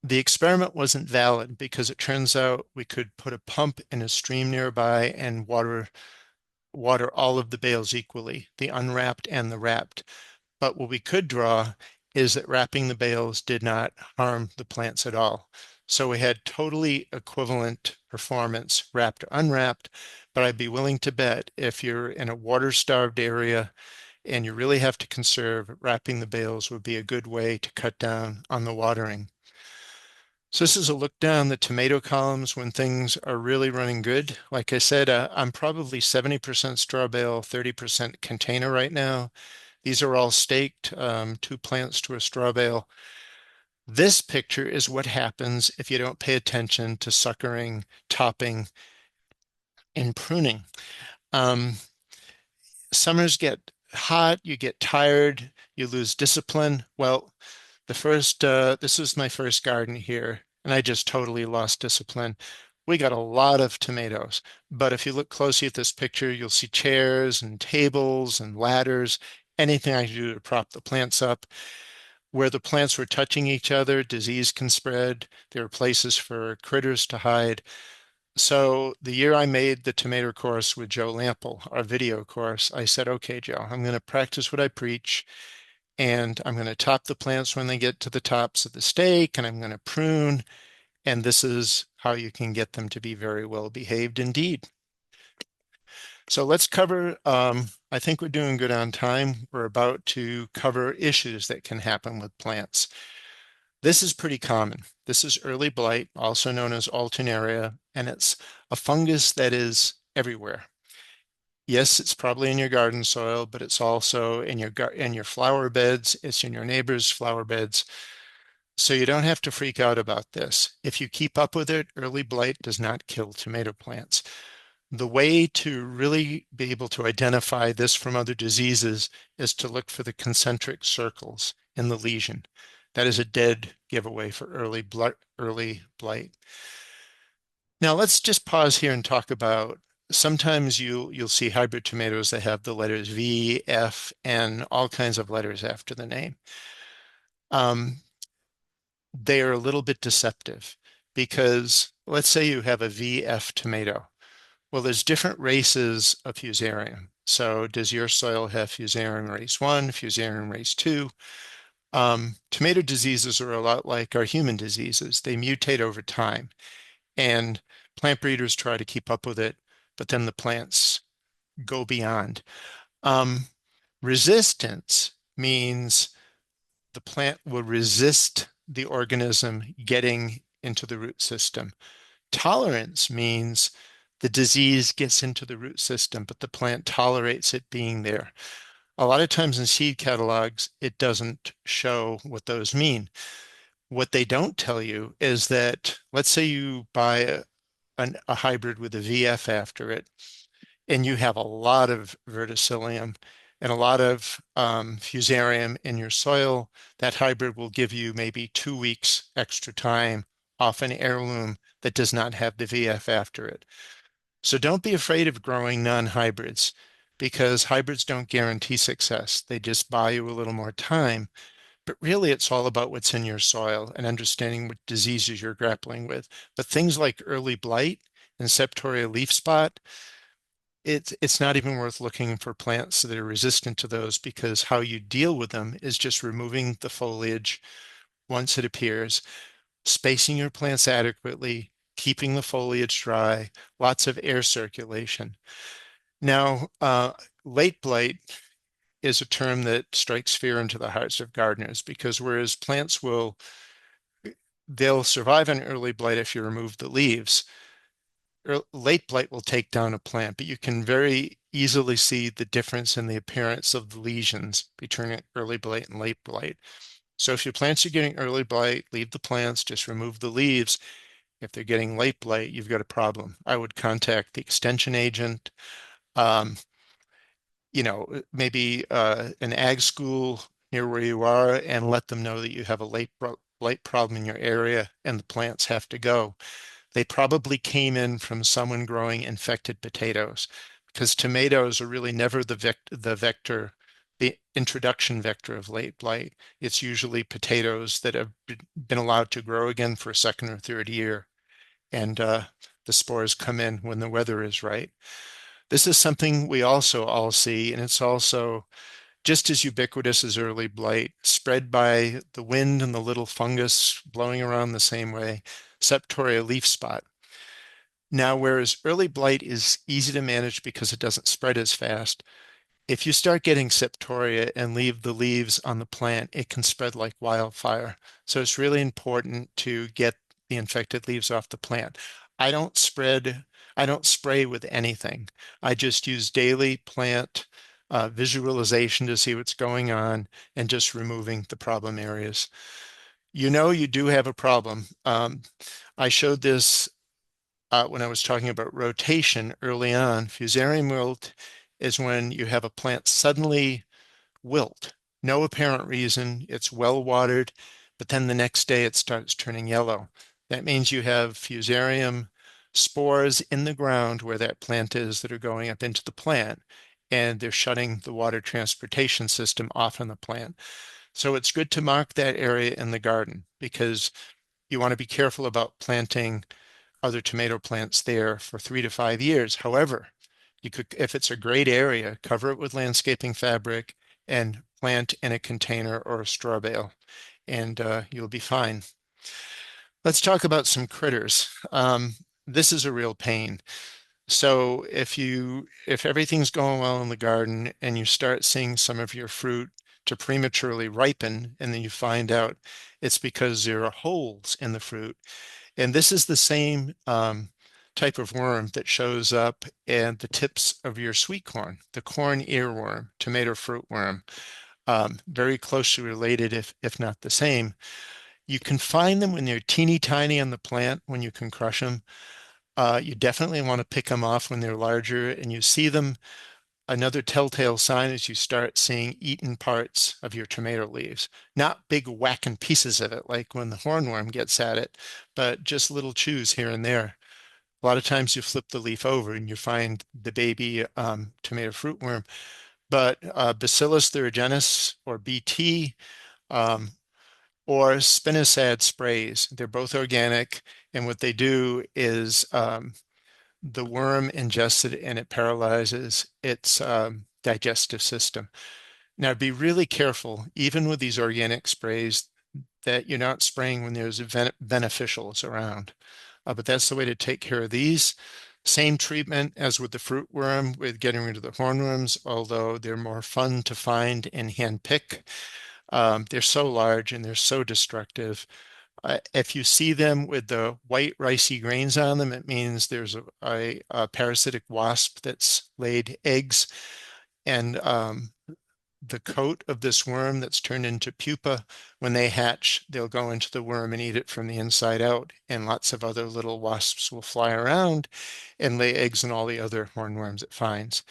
The experiment wasn't valid because it turns out we could put a pump in a stream nearby and water all of the bales equally, the unwrapped and the wrapped. But what we could draw is that wrapping the bales did not harm the plants at all. So we had totally equivalent performance, wrapped or unwrapped. But I'd be willing to bet if you're in a water-starved area and you really have to conserve, wrapping the bales would be a good way to cut down on the watering. So this is a look down the tomato columns when things are really running good. Like I said, I'm probably 70% straw bale, 30% container right now. These are all staked, 2 plants to a straw bale. This picture is what happens if you don't pay attention to suckering, topping, and pruning. Summers get hot, you get tired, you lose discipline. Well, this was my first garden here, and I just totally lost discipline. We got a lot of tomatoes, but if you look closely at this picture, you'll see chairs and tables and ladders, anything I could do to prop the plants up. Where the plants were touching each other, disease can spread. There are places for critters to hide. So the year I made the tomato course with Joe Lample, our video course, I said, okay, Joe, I'm going to practice what I preach, and I'm going to top the plants when they get to the tops of the stake, and I'm going to prune, and this is how you can get them to be very well behaved indeed. So let's cover, I think we're doing good on time. We're about to cover issues that can happen with plants. This is pretty common. This is early blight, also known as alternaria, and it's a fungus that is everywhere. Yes, it's probably in your garden soil, but it's also in your flower beds. It's in your neighbor's flower beds. So you don't have to freak out about this. If you keep up with it, early blight does not kill tomato plants. The way to really be able to identify this from other diseases is to look for the concentric circles in the lesion. That is a dead giveaway for early blight. Now let's just pause here and talk about, sometimes you'll see hybrid tomatoes that have the letters V, F, and all kinds of letters after the name. They are a little bit deceptive because let's say you have a VF tomato. Well, there's different races of Fusarium. So does your soil have Fusarium race 1, Fusarium race 2? Tomato diseases are a lot like our human diseases. They mutate over time, and plant breeders try to keep up with it, but then the plants go beyond. Resistance means the plant will resist the organism getting into the root system. Tolerance means the disease gets into the root system, but the plant tolerates it being there. A lot of times in seed catalogs, it doesn't show what those mean. What they don't tell you is that, let's say you buy a hybrid with a VF after it, and you have a lot of verticillium and a lot of fusarium in your soil. That hybrid will give you maybe 2 weeks extra time off an heirloom that does not have the VF after it. So don't be afraid of growing non-hybrids, because hybrids don't guarantee success. They just buy you a little more time. But really, it's all about what's in your soil and understanding what diseases you're grappling with. But things like early blight and septoria leaf spot, it's not even worth looking for plants that are resistant to those, because how you deal with them is just removing the foliage once it appears, spacing your plants adequately, keeping the foliage dry, lots of air circulation. Now, late blight is a term that strikes fear into the hearts of gardeners, because whereas plants they'll survive an early blight if you remove the leaves, late blight will take down a plant, but you can very easily see the difference in the appearance of the lesions between early blight and late blight. So if your plants are getting early blight, leave the plants, just remove the leaves. If they're getting late blight, you've got a problem. I would contact the extension agent, um, maybe an ag school near where you are, and let them know that you have a late blight problem in your area and the plants have to go. They probably came in from someone growing infected potatoes, because tomatoes are really never the introduction vector of late blight. It's usually potatoes that have been allowed to grow again for a second or third year, and the spores come in when the weather is right. This is something we also all see, and it's also just as ubiquitous as early blight, spread by the wind and the little fungus blowing around the same way, septoria leaf spot. Now, whereas early blight is easy to manage because it doesn't spread as fast, if you start getting septoria and leave the leaves on the plant, it can spread like wildfire. So it's really important to get the infected leaves off the plant. I don't spray with anything. I just use daily plant visualization to see what's going on and just removing the problem areas. You do have a problem. I showed this when I was talking about rotation early on. Fusarium wilt is when you have a plant suddenly wilt. No apparent reason. It's well watered, but then the next day it starts turning yellow. That means you have fusarium spores in the ground where that plant is that are going up into the plant, and they're shutting the water transportation system off in the plant. So it's good to mark that area in the garden, because you want to be careful about planting other tomato plants there for 3 to 5 years. However, you could, if it's a great area, cover it with landscaping fabric and plant in a container or a straw bale, and you'll be fine. Let's talk about some critters. This is a real pain. So if everything's going well in the garden and you start seeing some of your fruit to prematurely ripen, and then you find out it's because there are holes in the fruit. And this is the same type of worm that shows up in the tips of your sweet corn, the corn earworm, tomato fruit worm, very closely related, if not the same. You can find them when they're teeny tiny on the plant, when you can crush them. You definitely want to pick them off when they're larger and you see them. Another telltale sign is you start seeing eaten parts of your tomato leaves. Not big whacking pieces of it like when the hornworm gets at it, but just little chews here and there. A lot of times you flip the leaf over and you find the baby tomato fruit worm. But Bacillus thuringiensis, or BT, um, or spinosad sprays, they're both organic. And what they do is the worm ingests it and it paralyzes its digestive system. Now, be really careful, even with these organic sprays, that you're not spraying when there's beneficials around. But that's the way to take care of these. Same treatment as with the fruit worm with getting rid of the hornworms, although they're more fun to find and hand pick. They're so large and they're so destructive. If you see them with the white ricey grains on them, it means there's a parasitic wasp that's laid eggs. And the coat of this worm that's turned into pupa, when they hatch, they'll go into the worm and eat it from the inside out. And lots of other little wasps will fly around and lay eggs in all the other hornworms it finds.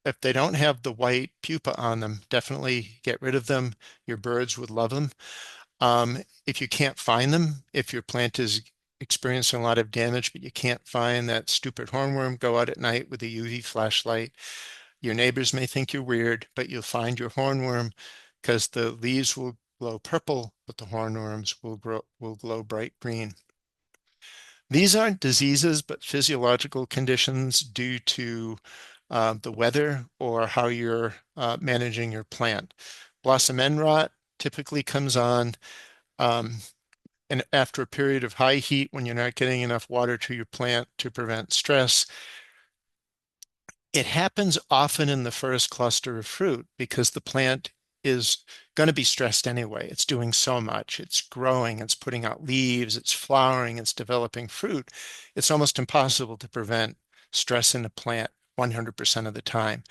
If they don't have the white pupa on them, definitely get rid of them. Your birds would love them. If you can't find them, if your plant is experiencing a lot of damage, but you can't find that stupid hornworm, go out at night with a UV flashlight. Your neighbors may think you're weird, but you'll find your hornworm because the leaves will glow purple, but the hornworms will glow bright green. These aren't diseases, but physiological conditions due to the weather or how you're managing your plant. Blossom end rot typically comes on and after a period of high heat when you're not getting enough water to your plant to prevent stress. It happens often in the first cluster of fruit because the plant is going to be stressed anyway. It's doing so much. It's growing, it's putting out leaves, it's flowering, it's developing fruit. It's almost impossible to prevent stress in a plant 100% of the time.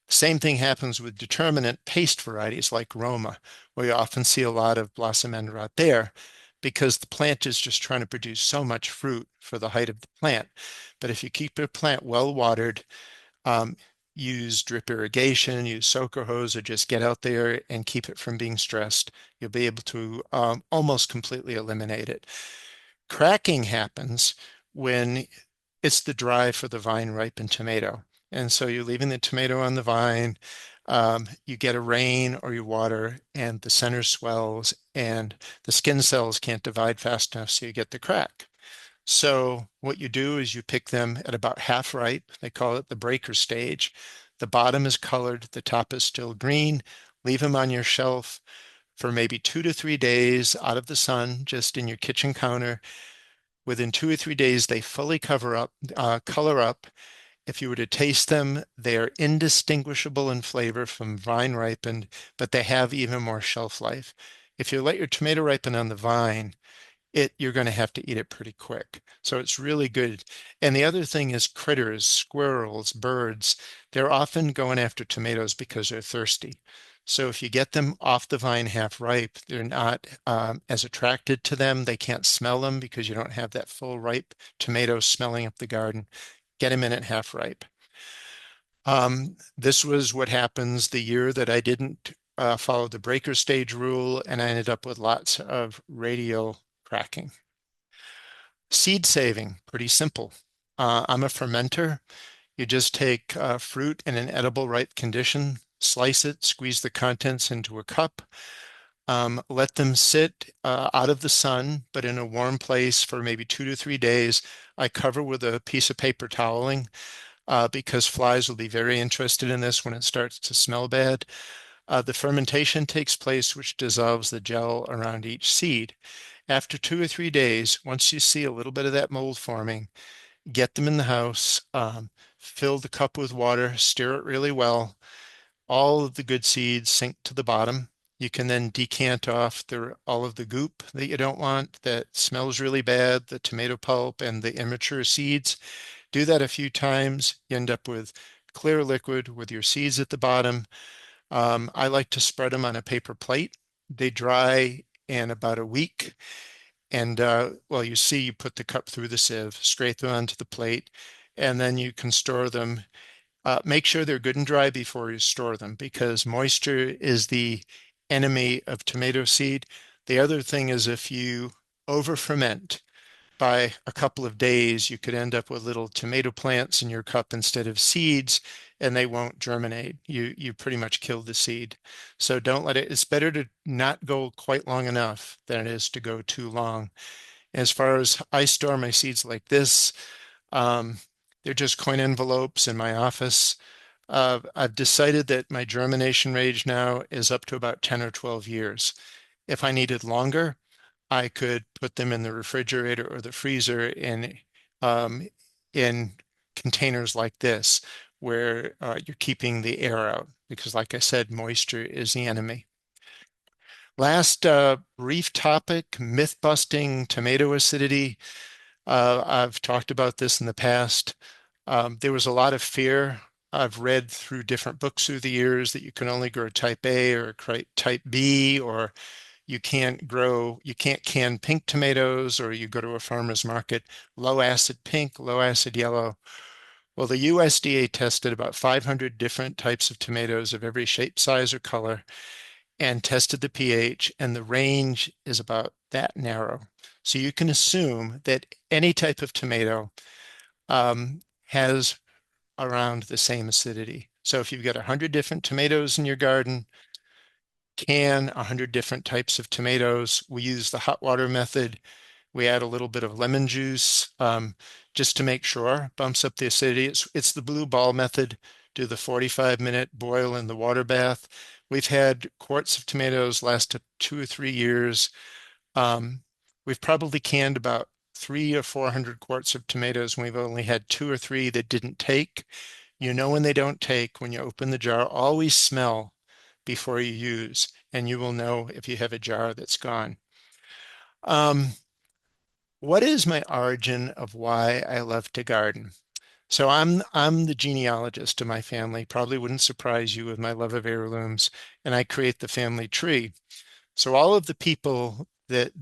Same thing happens with determinate paste varieties like Roma, where you often see a lot of blossom end rot there because the plant is just trying to produce so much fruit for the height of the plant. But if you keep your plant well watered, um, use drip irrigation, use soaker hose, or just get out there and keep it from being stressed, you'll be able to almost completely eliminate it. Cracking happens when it's the dry for the vine ripened tomato. And so you're leaving the tomato on the vine, you get a rain or you water, and the center swells, and the skin cells can't divide fast enough, so you get the crack. So what you do is you pick them at about half ripe. They call it the breaker stage. The bottom is colored, the top is still green. Leave them on your shelf for maybe 2 to 3 days out of the sun, just in your kitchen counter. Within 2 or 3 days, they fully color up. If you were to taste them, they are indistinguishable in flavor from vine ripened, but they have even more shelf life. If you let your tomato ripen on the vine, you're going to have to eat it pretty quick. So it's really good. And the other thing is critters, squirrels, birds, they're often going after tomatoes because they're thirsty. So if you get them off the vine half ripe, they're not as attracted to them. They can't smell them because you don't have that full ripe tomato smelling up the garden. Get them in at half ripe. This was what happens the year that I didn't follow the breaker stage rule, and I ended up with lots of radial cracking. Seed saving, pretty simple. I'm a fermenter. You just take fruit in an edible ripe condition, slice it, squeeze the contents into a cup, let them sit out of the sun, but in a warm place for maybe 2 to 3 days. I cover with a piece of paper toweling because flies will be very interested in this when it starts to smell bad. The fermentation takes place, which dissolves the gel around each seed. After 2 or 3 days, once you see a little bit of that mold forming, get them in the house, fill the cup with water, stir it really well. All of the good seeds sink to the bottom. You can then decant off all of the goop that you don't want, that smells really bad, the tomato pulp and the immature seeds. Do that a few times. You end up with clear liquid with your seeds at the bottom. I like to spread them on a paper plate. They dry in about a week. And well, you see, you put the cup through the sieve, scrape them onto the plate, and then you can store them. Make sure they're good and dry before you store them because moisture is the enemy of tomato seed. The other thing is if you over ferment, by a couple of days, you could end up with little tomato plants in your cup instead of seeds, and they won't germinate. You pretty much killed the seed. So don't let it, it's better to not go quite long enough than it is to go too long. As far as I store my seeds like this, um, they're just coin envelopes in my office. I've decided that my germination range now is up to about 10 or 12 years. If I needed longer, I could put them in the refrigerator or the freezer um, in containers like this where you're keeping the air out because, like I said, moisture is the enemy. Last brief topic, myth busting, tomato acidity. I've talked about this in the past. There was a lot of fear. I've read through different books through the years that you can only grow type A or type B, or you can't can pink tomatoes, or you go to a farmer's market, low acid pink, low acid yellow. Well, the USDA tested about 500 different types of tomatoes of every shape, size, or color and tested the pH, and the range is about that narrow. So you can assume that any type of tomato has around the same acidity. So if you've got 100 different tomatoes in your garden, can 100 different types of tomatoes. We use the hot water method. We add a little bit of lemon juice just to make sure, bumps up the acidity. It's the blue ball method. Do the 45-minute boil in the water bath. We've had quarts of tomatoes last 2 or 3 years. We've probably canned about 300 or 400 quarts of tomatoes, and we've only had 2 or 3 that didn't take. You know when they don't take, when you open the jar, always smell before you use, and you will know if you have a jar that's gone. What is my origin of why I love to garden? So I'm the genealogist of my family. Probably wouldn't surprise you with my love of heirlooms, and I create the family tree. So all of the people that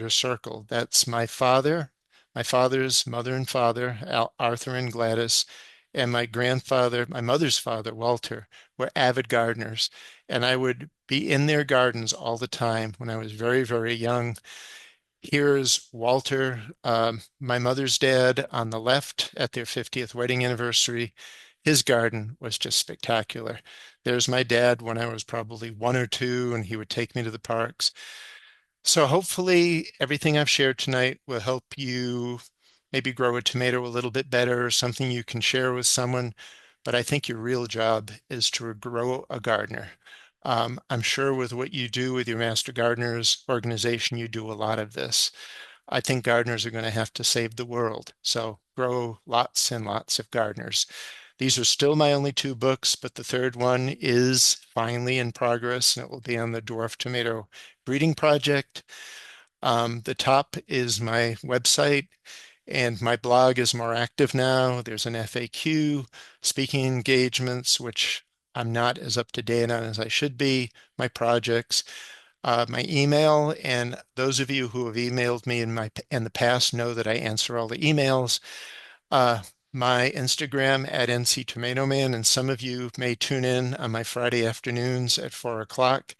are circled, that's my father, my father's mother and father, Arthur and Gladys, and my grandfather, my mother's father, Walter, were avid gardeners. And I would be in their gardens all the time when I was very, very young. Here's Walter, my mother's dad, on the left at their 50th wedding anniversary. His garden was just spectacular. There's my dad when I was probably 1 or 2, and he would take me to the parks. So hopefully everything I've shared tonight will help you maybe grow a tomato a little bit better, something you can share with someone. But I think your real job is to grow a gardener. I'm sure with what you do with your Master Gardeners organization, you do a lot of this. I think gardeners are going to have to save the world. So grow lots and lots of gardeners. These are still my only 2 books, but the third one is finally in progress, and it will be on the dwarf tomato breeding project. The top is my website, and my blog is more active now. There's an FAQ, speaking engagements, which I'm not as up to date on as I should be, my projects, my email, and those of you who have emailed me in the past know that I answer all the emails. My Instagram at NC Tomato Man, and some of you may tune in on my Friday afternoons at 4 o'clock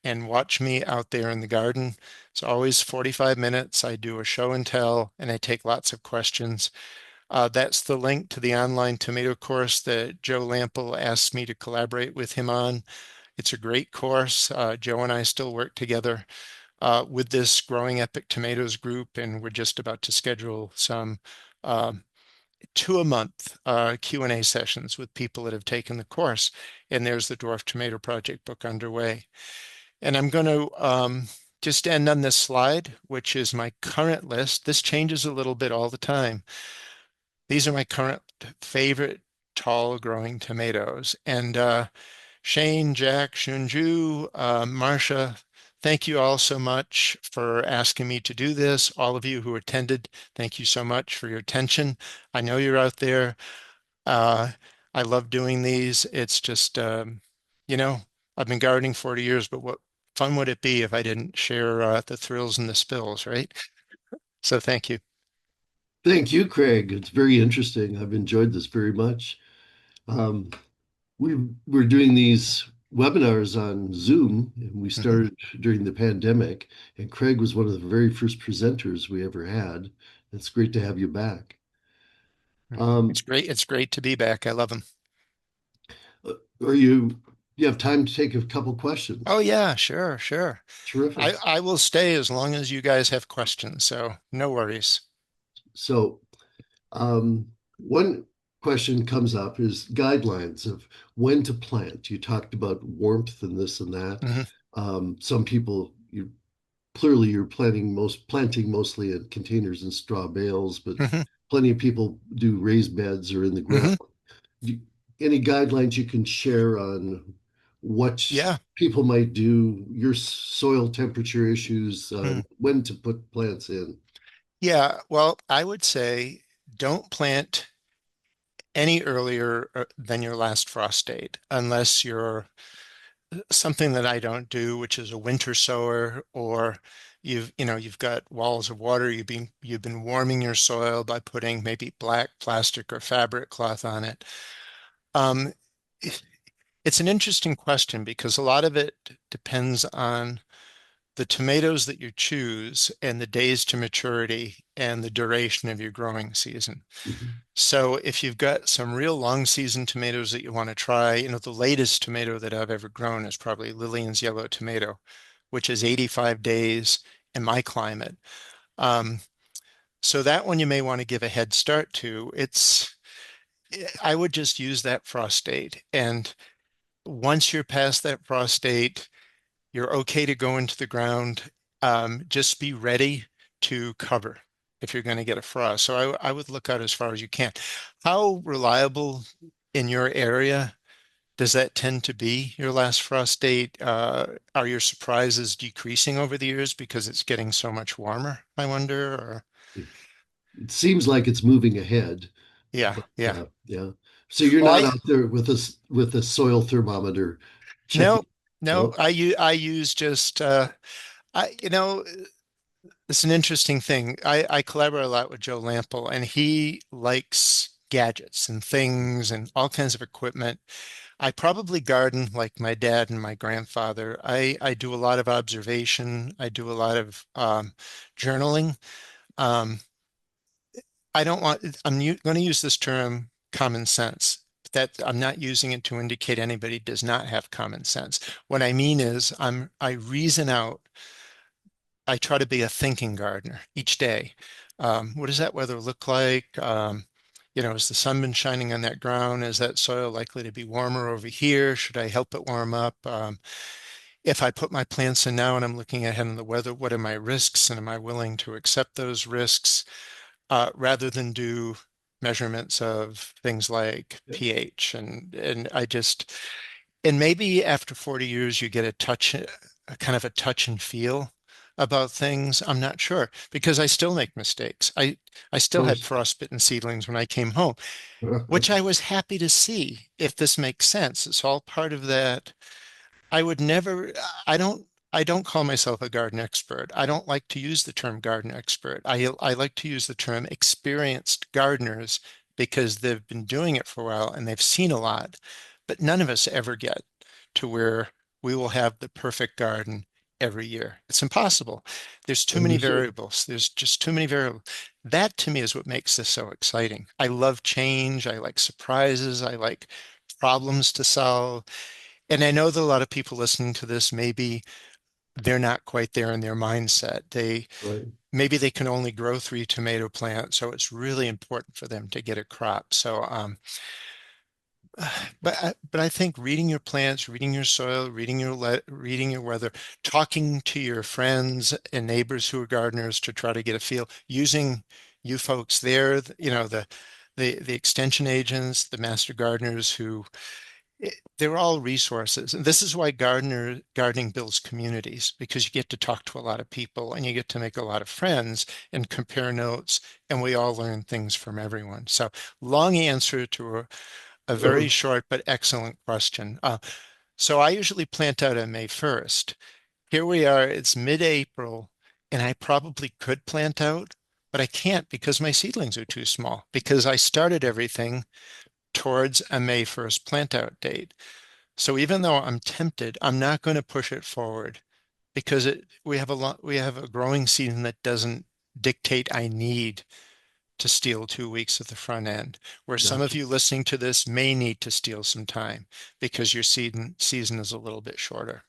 and watch me out there in the garden. It's always 45 minutes. I do a show and tell, and I take lots of questions. That's the link to the online tomato course that Joe Lample asked me to collaborate with him on. It's a great course. Joe and I still work together with this Growing Epic Tomatoes group, and we're just about to schedule some 2 a month Q&A sessions with people that have taken the course. And there's the Dwarf Tomato Project book underway. And I'm going to just end on this slide, which is my current list. This changes a little bit all the time. These are my current favorite tall growing tomatoes. And Shane, Jack, Shunju, Marcia, thank you all so much for asking me to do this. All of you who attended, thank you so much for your attention. I know you're out there. I love doing these. It's just, you know, I've been gardening 40 years, but what fun would it be if I didn't share the thrills and the spills, right? So thank you. Thank you, Craig. It's very interesting. I've enjoyed this very much. Um, we're doing these webinars on Zoom, and we Mhm. started during the pandemic. And Craig was one of the very first presenters we ever had. It's great to have you back. It's Um, great. It's great to be back. I love them. are you have time to take a couple Oh questions? yeah, sure, sure. Terrific. I will stay as long as you guys have questions, so no worries. So, one question comes up is guidelines of when to plant. You talked about warmth and this and that. Mhm, Some people, you're planting mostly in containers and straw bales, but mhm. plenty of people do raised beds or in the ground. Hmm. Do- Any guidelines you can share on what Yeah. people might do, your soil temperature issues, Mm. when to put plants in? Yeah. Well, I would say don't plant any earlier than your last frost date, unless you're something that I don't do, which is a winter sower, or you've got walls of water. You've been warming your soil by putting maybe black plastic or fabric cloth on it. Um, it's an interesting question because a lot of it depends on the tomatoes that you choose and the days to maturity and the duration of your growing season. Mhm. So if you've got some real long season tomatoes that you want to try, the latest tomato that I've ever grown is probably Lillian's yellow tomato, which is 85 days in my climate. Um, so that one you may want to give a head start to. I would just use that frost date. And once you're past that frost date, you're okay to go into the ground. Just be ready to cover if you're going to get a frost. So I would look out as far as you can. How reliable in your area does that tend to be, your last frost date? Are your surprises decreasing over the years because it's getting so much warmer, I wonder? Or It seems like it's moving ahead, yeah, but yeah. yeah. So you're Well, not out there with a soil thermometer checking. no, no, No. I use just I it's an interesting thing. I collaborate a lot with Joe Lample, and he likes gadgets and things and all kinds of equipment. I probably garden like my dad and my grandfather. I do a lot of observation. I do a lot of journaling. Um, I don't want, going to use this term common sense. That I'm not using it to indicate anybody does not have common sense. What I mean is I reason out. I try to be a thinking gardener each day. What does that weather look like? Has the sun been shining on that ground? Is that soil likely to be warmer over here? Should I help it warm up? If I put my plants in now and I'm looking ahead in the weather, what are my risks and am I willing to accept those risks rather than do measurements of things like pH and maybe after 40 years, you get a kind of a touch and feel about things. I'm not sure because I still make mistakes. I Of still had course. frostbitten seedlings when I came home, which I was happy to see, if this makes sense. It's all part of that. I would never, I don't call myself a garden expert. I don't like to use the term garden expert. I like to use the term experienced gardeners because they've been doing it for a while and they've seen a lot. But none of us ever get to where we will have the perfect garden every year. It's impossible. There's too many Understood. variables. There's just too many variables. That to me is what makes this so exciting. I love change. I like surprises. I like problems to solve. And I know that a lot of people listening to this, maybe they're not quite there in their mindset. Right. Maybe they can only grow 3 tomato plants, so it's really important for them to get a crop. So, but I think reading your plants, reading your soil, reading your weather, talking to your friends and neighbors who are gardeners to try to get a feel, using you folks there, the extension agents, the master gardeners who they're all resources. And this is why gardening builds communities because you get to talk to a lot of people and you get to make a lot of friends and compare notes, and we all learn things from everyone. So, long answer to a very short but excellent question. So I usually plant out on May 1st. Here we are, it's mid-April, and I probably could plant out, but I can't because my seedlings are too small because I started everything towards a May 1st plant out date. So even though I'm tempted, I'm not going to push it forward because we have a growing season that doesn't dictate I need to steal 2 weeks at the front end, where some of Gotcha. you listening to this may need to steal some time because your season is a little bit shorter.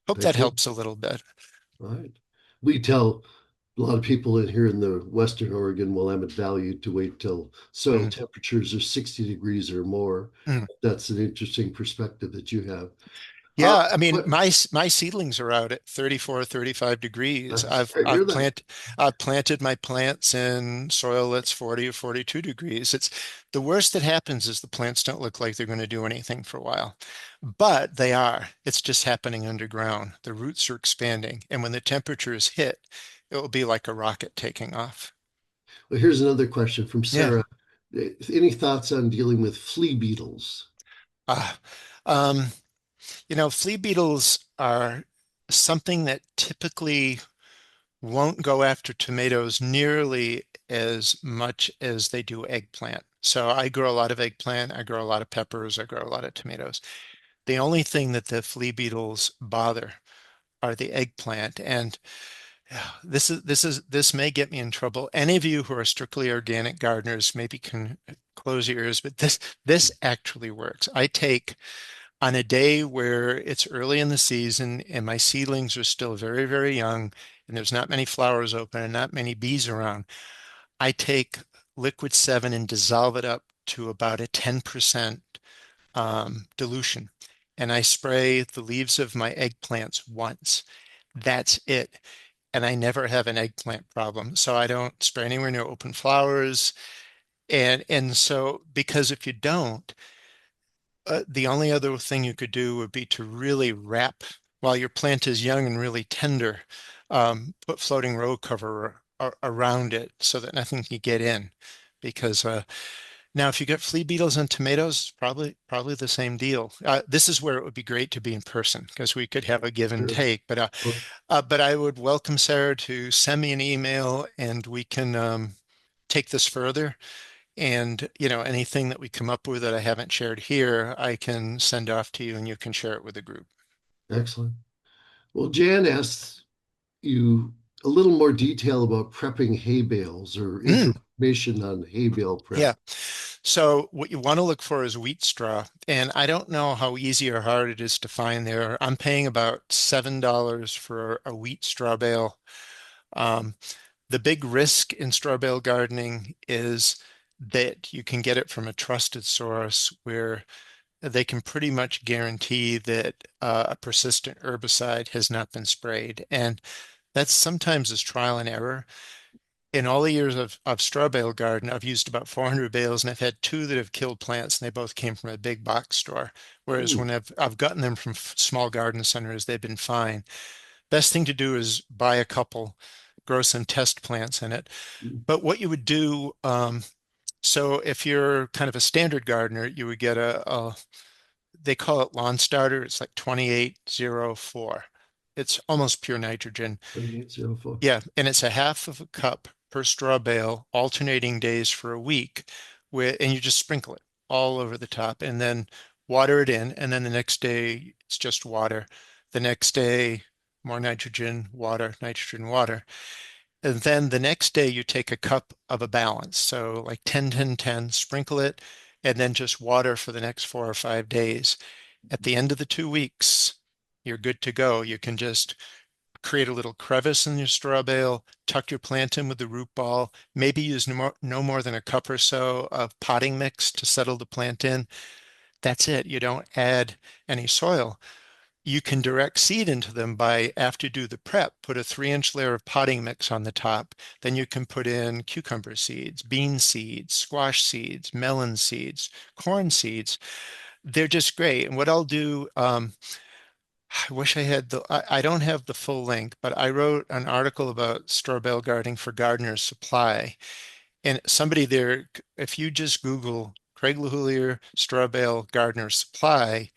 Hope Very that good. helps a little bit. All right. We tell a lot of people in here in the Western Oregon, Willamette Valley, to wait till soil Mhm. temperatures are 60 degrees or more. Mhm. That's an interesting perspective that you have. Yeah, I mean, What? my seedlings are out at 34, 35 degrees. I hear that. I've planted my plants in soil that's 40 or 42 degrees. It's the worst that happens is the plants don't look like they're going to do anything for a while. But they are. It's just happening underground. The roots are expanding, and when the temperatures hit, it will be like a rocket taking off. Well, here's another question from Yeah. Sarah. Any thoughts on dealing with flea beetles? Ah, um, flea beetles are something that typically won't go after tomatoes nearly as much as they do eggplant. So I grow a lot of eggplant, I grow a lot of peppers, I grow a lot of tomatoes. The only thing that the flea beetles bother are the eggplant. And yeah, this may get me in trouble. Any of you who are strictly organic gardeners maybe can close your ears, but this actually works. I take on a day where it's early in the season and my seedlings are still very, very young and there's not many flowers open and not many bees around, I take liquid 7 and dissolve it up to about a 10% dilution. And I spray the leaves of my eggplants once. That's it. And I never have an eggplant problem. So I don't spray anywhere near open flowers. And so because if you don't, the only other thing you could do would be to really wrap while your plant is young and really tender, put floating row cover around it so that nothing can get in. Because now, if you get flea beetles on tomatoes, it's probably the same deal. This is where it would be great to be in person because we could have a give and Sure. take. But I would welcome Sarah to send me an email and we can take this further. And, anything that we come up with that I haven't shared here, I can send off to you and you can share it with the group. Excellent. Well, Jan asks you a little more detail about prepping hay bales or Mm, information on hay bale yeah. prep. So what you want to look for is wheat straw. And I don't know how easy or hard it is to find there. I'm paying about $7 for a wheat straw bale. Um, the big risk in straw bale gardening is that you can get it from a trusted source where they can pretty much guarantee that a persistent herbicide has not been sprayed. And that's sometimes is trial and error. In all the years of straw bale garden, I've used about 400 bales and I've had two that have killed plants and they both came from a big box store. Whereas Hmm. when I've gotten them from small garden centers, they've been fine. Best thing to do is buy a couple, grow some test plants in it. But what you would do, so if you're kind of a standard gardener, you would get they call it lawn starter. It's like 2804. It's almost pure nitrogen. 2804. Yeah, and it's a half of a cup per straw bale, alternating days for a week, and you just sprinkle it all over the top, and then water it in, and then the next day it's just water. The next day, more nitrogen, water, nitrogen, water. And then the next day you take a cup of a balance. So like 10, 10, 10, sprinkle it, and then just water for the next 4 or 5 days. At the end of the 2 weeks, you're good to go. You can just create a little crevice in your straw bale, tuck your plant in with the root ball, maybe use no more than a cup or so of potting mix to settle the plant in. That's it. You don't add any soil. You can direct seed into them by, after you do the prep, put a 3-inch layer of potting mix on the top. Then you can put in cucumber seeds, bean seeds, squash seeds, melon seeds, corn seeds. They're just great. And what I'll do, I wish I had I don't have the full link, but I wrote an article about straw bale gardening for Gardener's Supply. And somebody there, if you just Google Craig LeHoullier straw bale Gardener's Supply,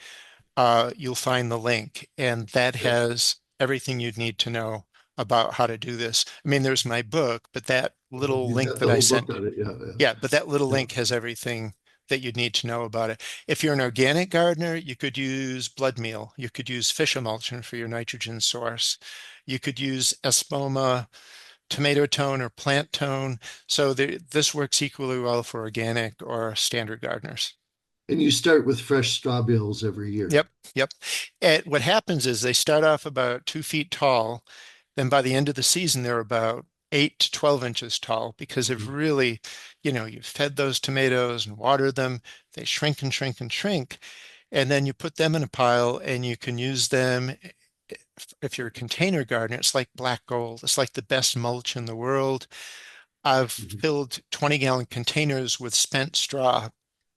you'll find the link. And that Okay. has everything you'd need to know about how to do this. I mean, there's my book, but that little You've link got the that I whole book sent, on it. Yeah, yeah, yeah, but that little yeah. link has everything that you'd need to know about it. If you're an organic gardener, you could use blood meal. You could use fish emulsion for your nitrogen source. You could use espoma, tomato tone, or plant tone. So this works equally well for organic or standard gardeners. And you start with fresh straw bales every year. Yep, yep. And what happens is they start off about 2 feet tall. Then by the end of the season, they're about 8 to 12 inches tall because they've really, you've fed those tomatoes and watered them. They shrink and shrink and shrink. And then you put them in a pile and you can use them. If you're a container gardener, it's like black gold. It's like the best mulch in the world. I've Mhm. filled 20-gallon containers with spent straw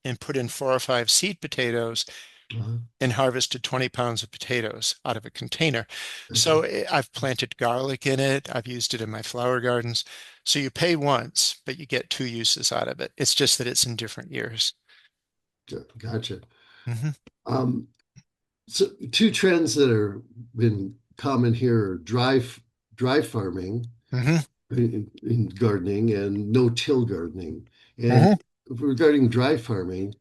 and put in 4 or 5 seed potatoes Uh-huh. and harvested 20 pounds of potatoes out of a container. Okay. So I've planted garlic in it. I've used it in my flower gardens. So you pay once, but you get two uses out of it. It's just that it's in different years. Gotcha. Hmm. Um, so two trends that are been common here are dry farming Hmm. in gardening and no-till gardening. And Hmm. regarding dry farming,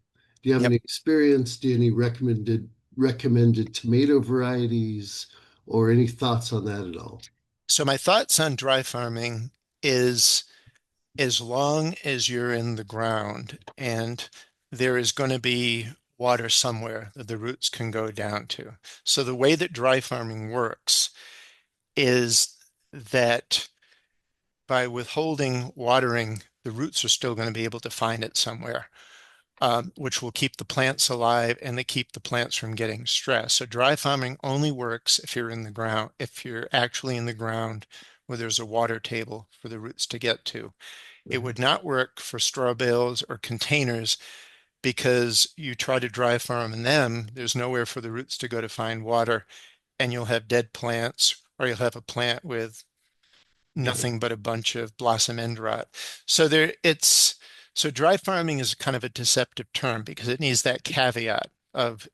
do you have Yep. any experience? Do you have any recommended tomato varieties or any thoughts on that at all? So my thoughts on dry farming is as long as you're in the ground and there is going to be water somewhere that the roots can go down to. So the way that dry farming works is that by withholding watering, the roots are still going to be able to find it somewhere, which will keep the plants alive and they keep the plants from getting stressed. So dry farming only works if you're in the ground, if you're actually in the ground where there's a water table for the roots to get to. It Uh-huh. would not work for straw bales or containers because you try to dry farm in them, there's nowhere for the roots to go to find water, and you'll have dead plants or you'll have a plant with Right, nothing but a bunch of blossom end rot. So there it's so dry farming is kind of a deceptive term because it needs that caveat of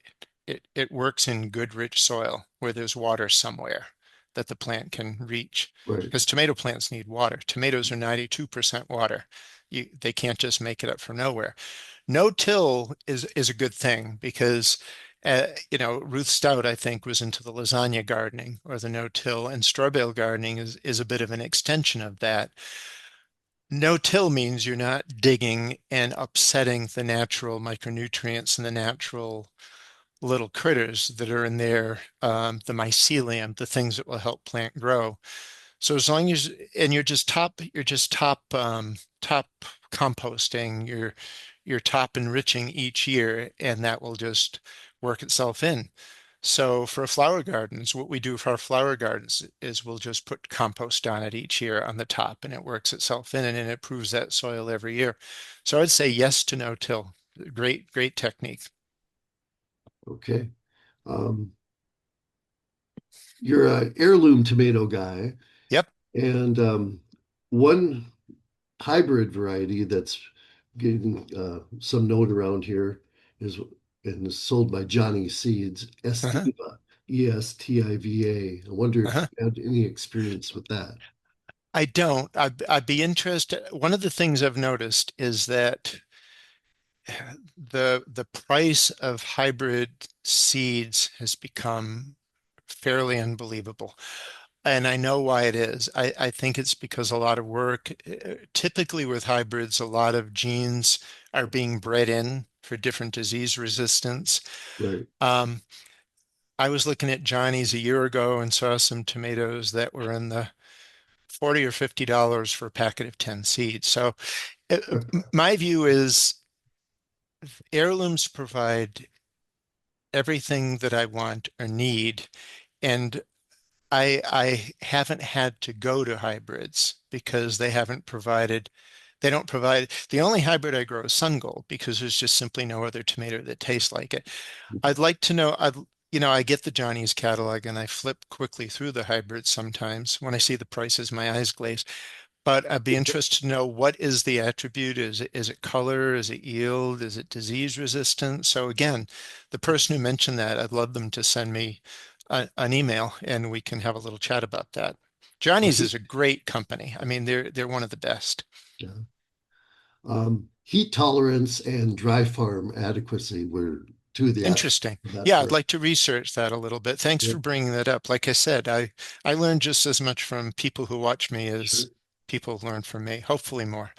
it works in good rich soil where there's water somewhere that the plant can reach. right. Because tomato plants need water. Tomatoes are 92% water. They can't just make it up from nowhere. No-till is a good thing because Ruth Stout, I think, was into the lasagna gardening or the no-till, and straw bale gardening is a bit of an extension of that. No-till means you're not digging and upsetting the natural micronutrients and the natural little critters that are in there, the mycelium, the things that will help plant grow. So as long as and you're just top composting, you're top enriching each year, and that will just work itself in. So for flower gardens, what we do for our flower gardens is we'll just put compost on it each year on the top, and it works itself in and it improves that soil every year. So I'd say yes to no-till. Great, great technique. Okay. Um, you're a heirloom tomato guy, Yep. and one hybrid variety that's getting some note around here is and is sold by Johnny Seeds, Uh-huh. Estiva, Estiva. I wonder if Uh-huh. you had any experience with that. I don't. I'd be interested. One of the things I've noticed is that the price of hybrid seeds has become fairly unbelievable. And I know why it is. I think it's because a lot of work, typically with hybrids, a lot of genes are being bred in for different disease resistance. Right. Um, I was looking at Johnny's a year ago and saw some tomatoes that were in the $40 or $50 for a packet of 10 seeds. So my view is heirlooms provide everything that I want or need. And I haven't had to go to hybrids because they don't provide, the only hybrid I grow is sun gold because there's just simply no other tomato that tastes like it. I'd like to know, I get the Johnny's catalog and I flip quickly through the hybrids sometimes. When I see the prices, my eyes glaze. But I'd be interested to know what is the attribute? Is it color? Is it yield? Is it disease resistant? So again, the person who mentioned that, I'd love them to send me an email and we can have a little chat about that. Johnny's is a great company. I mean, they're one of the best. Yeah. Heat tolerance and dry farm adequacy were two of the aspects Interesting. of that Yeah, I'd variety. like to research that a little bit. Thanks Yeah, for bringing that up. Like I said, I learned just as much from people who watch me as sure. people learn from me, hopefully more.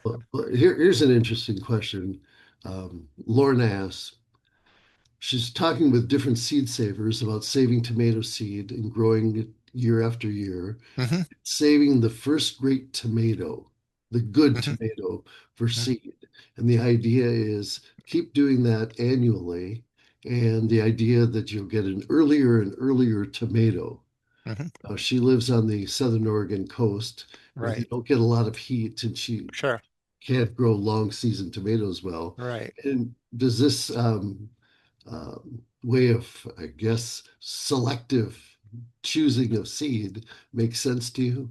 Well, here's an interesting question. Lauren asks, she's talking with different seed savers about saving tomato seed and growing it year after year, Hmm. saving the first great tomato, the good Hmm. tomato for seed. And the idea is keep doing that annually. and the idea that you'll get an earlier and earlier tomato. Hmm. She lives on the Southern Oregon coast where they Right. don't get a lot of heat, and she Sure. can't grow long season tomatoes well. Right. And does this way of, I guess, selective choosing of seed make sense to you?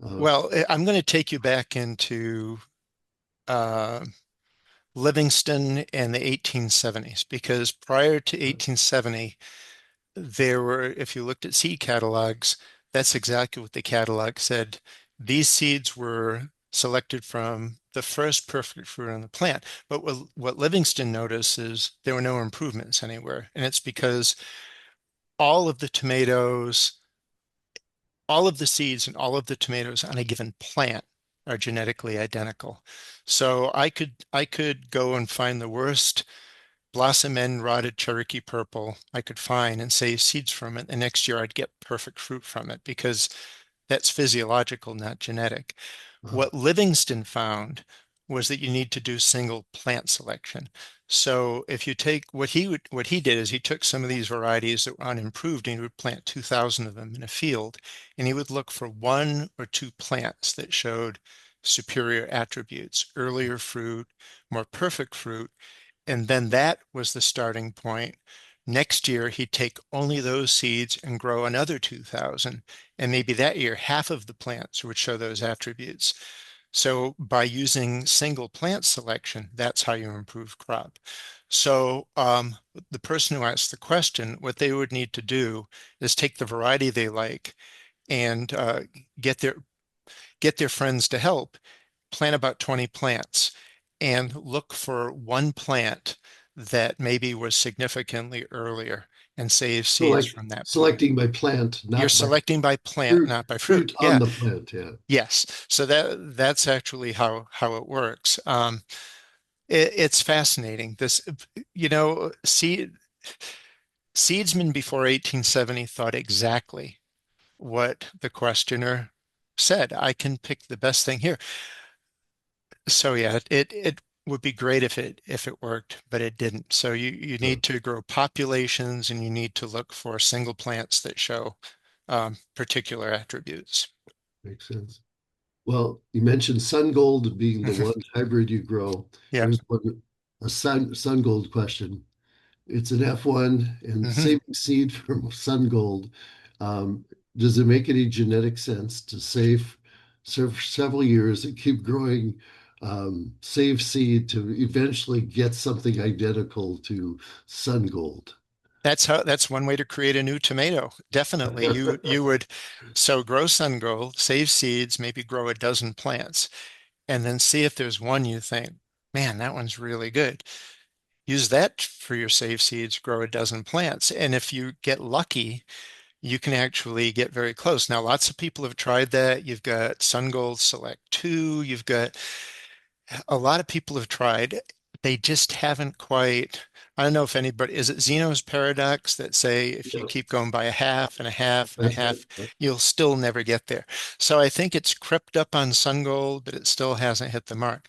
Uh, Well, I'm going to take you back into uh, Livingston and the 1870s, because prior to 1870, there were, if you looked at seed catalogs, that's exactly what the catalog said. These seeds were selected from the first perfect fruit on the plant. But what Livingston noticed is there were no improvements anywhere. And it's because all of the tomatoes, all of the seeds and all of the tomatoes on a given plant are genetically identical. So I could go and find the worst blossom end rotted Cherokee Purple I could find and save seeds from it. The next year I'd get perfect fruit from it because that's physiological, not genetic. uh, What Livingston found was that you need to do single plant selection. So if you take what he did is he took some of these varieties that were unimproved and he would plant 2,000 of them in a field, and he would look for one or two plants that showed superior attributes, earlier fruit, more perfect fruit, and then that was the starting point. Next year, he'd take only those seeds and grow another 2,000. And maybe that year, half of the plants would show those attributes. So by using single plant selection, that's how you improve crop. So the person who asked the question, what they would need to do is take the variety they like and get their get their friends to help plant about 20 plants and look for one plant that maybe was significantly earlier and save so seeds like from that plant. selecting by plant, You're not by selecting by plant, fruit, not by fruit fruit. on Yeah. the plant. Yeah, Yes. So that's actually how it works. It's fascinating. Seedsmen before 1870 thought exactly what the questioner said. I can pick the best thing here. So yeah, it would be great if it worked, but it didn't. So you yeah, need to grow populations and you need to look for single plants that show particular attributes. makes sense. Well, you mentioned sun gold being the one hybrid you grow. Yeah. Here's a sun gold question. It's an F1 and Hmm. saving seed from sun gold. Um, does it make any genetic sense to serve several years and keep growing, save seed to eventually get something identical to sun gold? That's one way to create a new tomato. Definitely. You would so grow sun gold, save seeds, maybe grow a dozen plants, and then see if there's one you think, man, that one's really good. Use that for your save seeds, grow a dozen plants. And if you get lucky, you can actually get very close. Now, lots of people have tried that. You've got Sun Gold Select 2. You've got a lot of people have tried. They just haven't quite. I don't know if anybody, is it Zeno's paradox that say if you Yeah, keep going by a half and a half and a that's it. half, you'll still never get there. So I think it's crept up on Sun Gold, but it still hasn't hit the mark.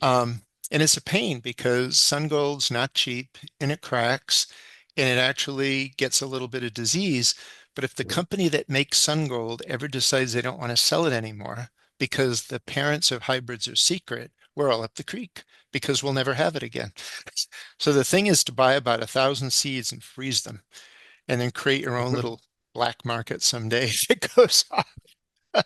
Um, and it's a pain because sun gold's not cheap and it cracks and it actually gets a little bit of disease. But if the Yeah. company that makes sun gold ever decides they don't want to sell it anymore because the parents of hybrids are secret, we're all up the creek because we'll never have it again. So the thing is to buy about 1,000 seeds and freeze them and then create your own little black market someday if it goes off.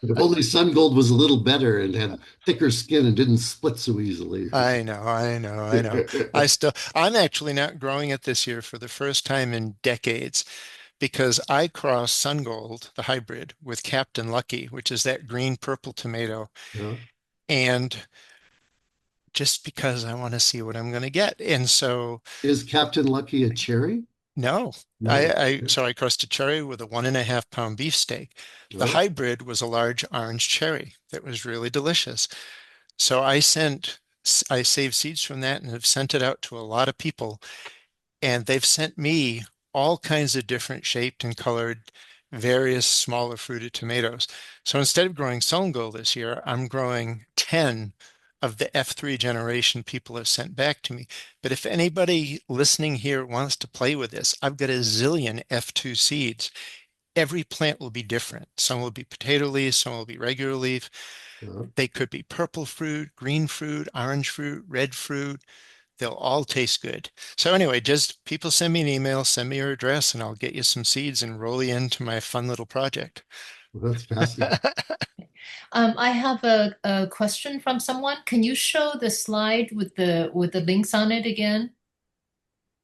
If only sun gold was a little better and had thicker skin and didn't split so easily. I know, I know, I know. I'm actually not growing it this year for the first time in decades because I crossed Sun Gold, the hybrid, with Captain Lucky, which is that green purple tomato. Yeah. And just because I want to see what I'm going to get. And so, Is Captain Lucky a cherry? no, No. so I crossed a cherry with a 1.5 pound beefsteak. The No. hybrid was a large orange cherry that was really delicious. So I saved seeds from that and have sent it out to a lot of people. And they've sent me all kinds of different shaped and colored, various smaller fruited tomatoes. So instead of growing Songo this year, I'm growing 10 of the F3 generation people have sent back to me. But if anybody listening here wants to play with this, I've got a zillion F2 seeds. Every plant will be different. Some will be potato leaf, some will be regular leaf. Uh, They could be purple fruit, green fruit, orange fruit, red fruit. They'll all taste good. So anyway, just people send me an email, send me your address, and I'll get you some seeds and roll you into my fun little project. well, that's fascinating. I have a question from someone. Can you show the slide with the links on it again?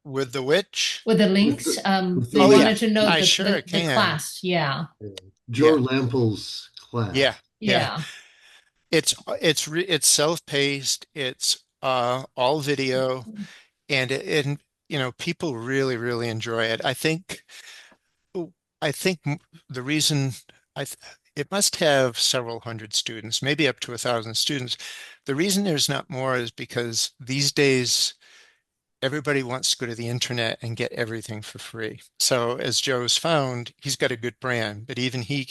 With the witch? With the With links, the, with the they Oh yeah, wanted link, to know I sure the can. class. Yeah, Joe Yeah, Lample's class. yeah, yeah. yeah. It's self-paced. It's all video, and people really really enjoy it. I think the reason I th it must have several hundred students, maybe up to 1,000 students. The reason there's not more is because these days everybody wants to go to the internet and get everything for free. So as Joe's found, he's got a good brand, but even he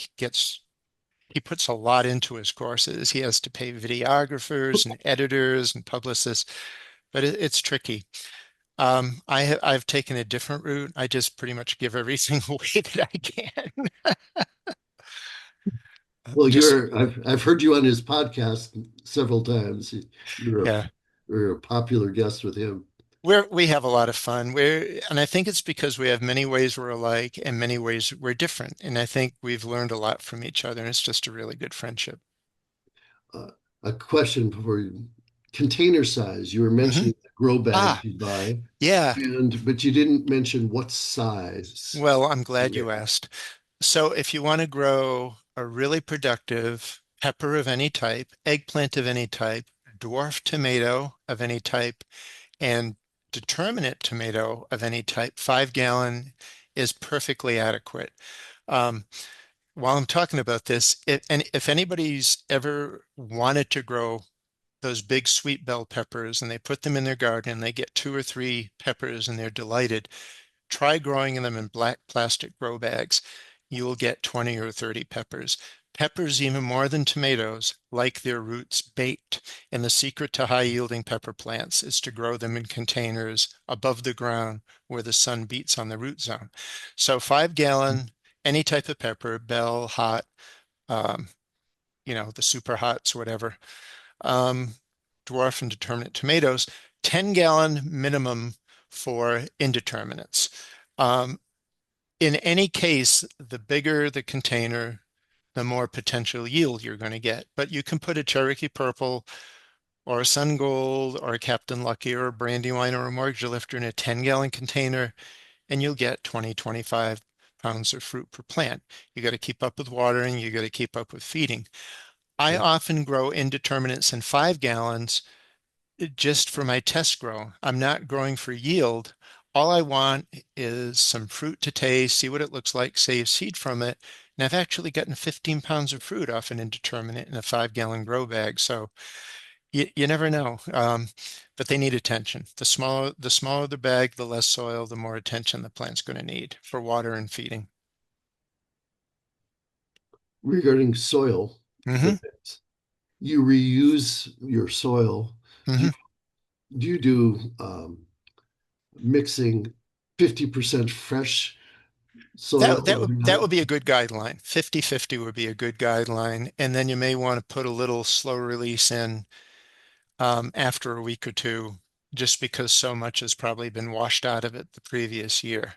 puts a lot into his courses. He has to pay videographers and editors and publicists, but it's tricky. I've taken a different route. I just pretty much give everything away that I can. Well, Just I've heard you on his podcast several times. You're a yeah. you're a popular guest with him. We have a lot of fun. And I think it's because we have many ways we're alike and many ways we're different. And I think we've learned a lot from each other, and it's just a really good friendship. Uh, a question for you. Container size. You were Hmm. mentioning the grow bags Ah, you buy, yeah. but you didn't mention what size. Well, I'm glad you asked. So if you want to grow a really productive pepper of any type, eggplant of any type, dwarf tomato of any type, and determinate tomato of any type, 5 gallon is perfectly adequate. Um, while I'm talking about this, and if anybody's ever wanted to grow those big sweet bell peppers and they put them in their garden and they get 2 or 3 peppers and they're delighted, try growing them in black plastic grow bags. You will get 20 or 30 peppers. Peppers, even more than tomatoes, like their roots baked. And the secret to high yielding pepper plants is to grow them in containers above the ground where the sun beats on the root zone. So 5 gallon, any type of pepper, bell, hot, um, the super hots, whatever, um, dwarf and determinate tomatoes, 10 gallon minimum for indeterminates. Um, in any case, the bigger the container, the more potential yield you're going to get. But you can put a Cherokee Purple or a Sun Gold or a Captain Lucky or a Brandywine or a Mortgage Lifter in a 10-gallon container, and you'll get 20, 25 pounds of fruit per plant. You got to keep up with watering, you got to keep up with feeding. I Yeah. often grow indeterminates in 5 gallons just for my test grow. I'm not growing for yield. All I want is some fruit to taste, see what it looks like, save seed from it. And I've actually gotten 15 pounds of fruit off an indeterminate in a 5 gallon grow bag. So you never know. But they need attention. The smaller the bag, the less soil, the more attention the plant's going to need for water and feeding. Regarding soil, for Hmm. things, you reuse your soil. Do Hmm. you do you do mixing 50% fresh soil That or would that not? would be a good guideline. 50-50 would be a good guideline. And then you may want to put a little slow release in after a week or two, just because so much has probably been washed out of it the previous year.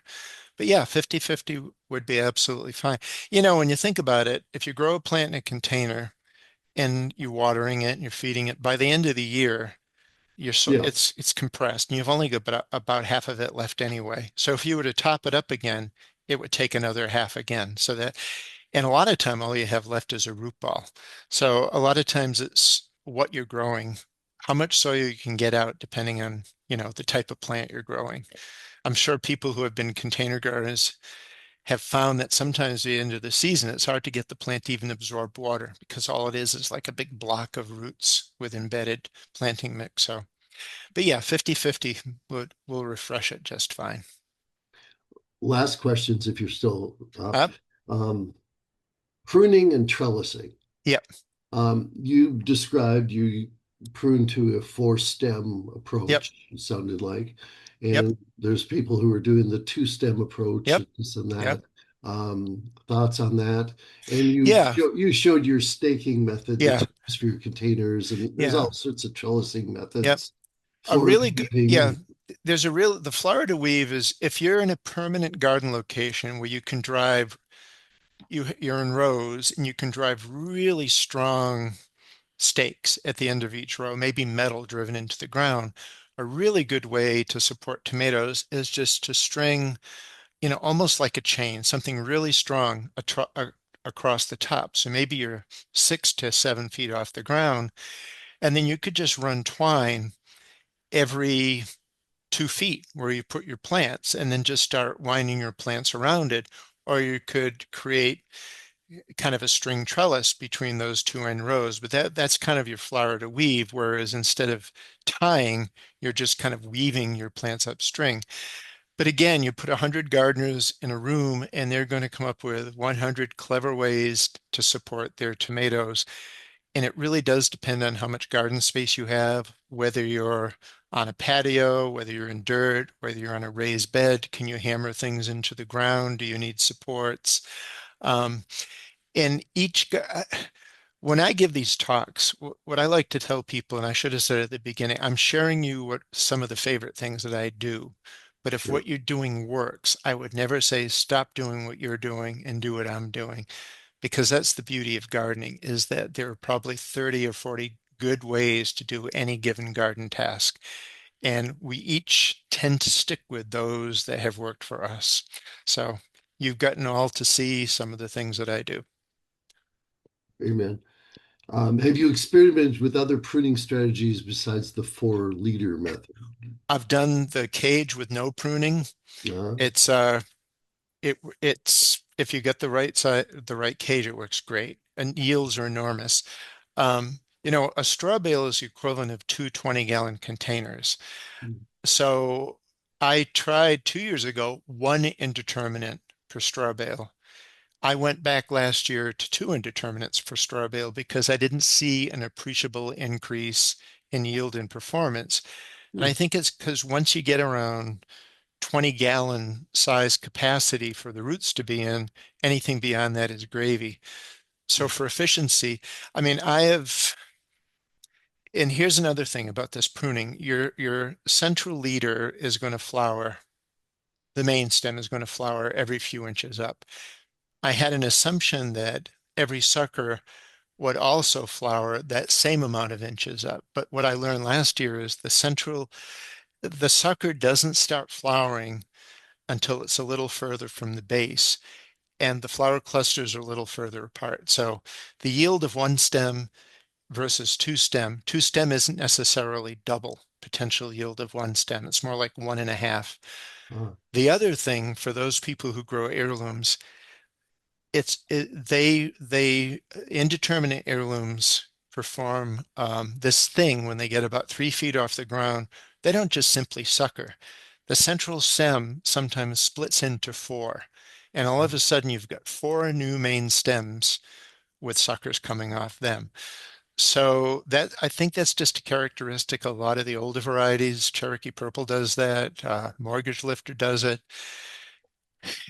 But yeah, 50-50 would be absolutely fine. When you think about it, if you grow a plant in a container and you're watering it and you're feeding it, by the end of the year, Yeah. it's compressed and you've only got about half of it left anyway. So if you were to top it up again, it would take another half again. And a lot of time all you have left is a root ball. So a lot of times it's what you're growing, how much soil you can get out depending on, the type of plant you're growing. I'm sure people who have been container gardeners have found that sometimes at the end of the season, it's hard to get the plant to even absorb water because all it is like a big block of roots with embedded planting mix. So, but yeah, 50-50 will refresh it just fine. Last questions if you're still up. Up. Um, Pruning and trellising. Yep. You described prune to a four stem Yep. approach, it sounded like. Yep. And there's people who are doing the two stem approach, Yep. and this and Yep. that. Thoughts on that? And Yeah. you showed your staking method that Yeah. you use for your containers, and there's Yeah. all sorts of trellising Yep. methods, A Florida really good, yeah. weaving. The Florida weave is if you're in a permanent garden location where you can drive, you're in rows and you can drive really strong stakes at the end of each row, maybe metal driven into the ground. A really good way to support tomatoes is just to string, almost like a chain, something really strong across the top. So maybe you're 6 to 7 feet off the ground, and then you could just run twine every 2 feet where you put your plants and then just start winding your plants around it. Or you could create kind of a string trellis between those two end rows, but that's kind of your Florida weave, whereas instead of tying, you're just kind of weaving your plants up string. But again, you put 100 gardeners in a room and they're going to come up with 100 clever ways to support their tomatoes. And it really does depend on how much garden space you have, whether you're on a patio, whether you're in dirt, whether you're on a raised bed. Can you hammer things into the ground? Do you need supports? Um, and when I give these talks, what I like to tell people, and I should have said at the beginning, I'm sharing you what some of the favorite things that I do. But if Sure. what you're doing works, I would never say stop doing what you're doing and do what I'm doing, because that's the beauty of gardening, is that there are probably 30 or 40 good ways to do any given garden task. And we each tend to stick with those that have worked for us. So you've gotten all to see some of the things that I do. Amen. Have you experimented with other pruning strategies besides the 4 liter method? I've done the cage with no pruning. Uh, It's it's if you get the right size, the right cage, it works great, and yields are enormous. A straw bale is the equivalent of two 20-gallon containers. So I tried 2 years ago one indeterminate per straw bale. I went back last year to two indeterminates for straw bale because I didn't see an appreciable increase in yield and performance. And I think it's because once you get around 20-gallon size capacity for the roots to be in, anything beyond that is gravy. So for efficiency, I mean, and here's another thing about this pruning. Your central leader is going to flower. The main stem is going to flower every few inches up. I had an assumption that every sucker would also flower that same amount of inches up. But what I learned last year is the sucker doesn't start flowering until it's a little further from the base, and the flower clusters are a little further apart. So the yield of one stem versus two stem isn't necessarily double potential yield of one stem. It's more like 1.5. uh, The other thing for those people who grow heirlooms, they indeterminate heirlooms perform this thing when they get about 3 feet off the ground. They don't just simply sucker. The central stem sometimes splits into four, and all of a sudden you've got four new main stems with suckers coming off them. So that I think that's just a characteristic of a lot of the older varieties. Cherokee Purple does that. Mortgage Lifter does it.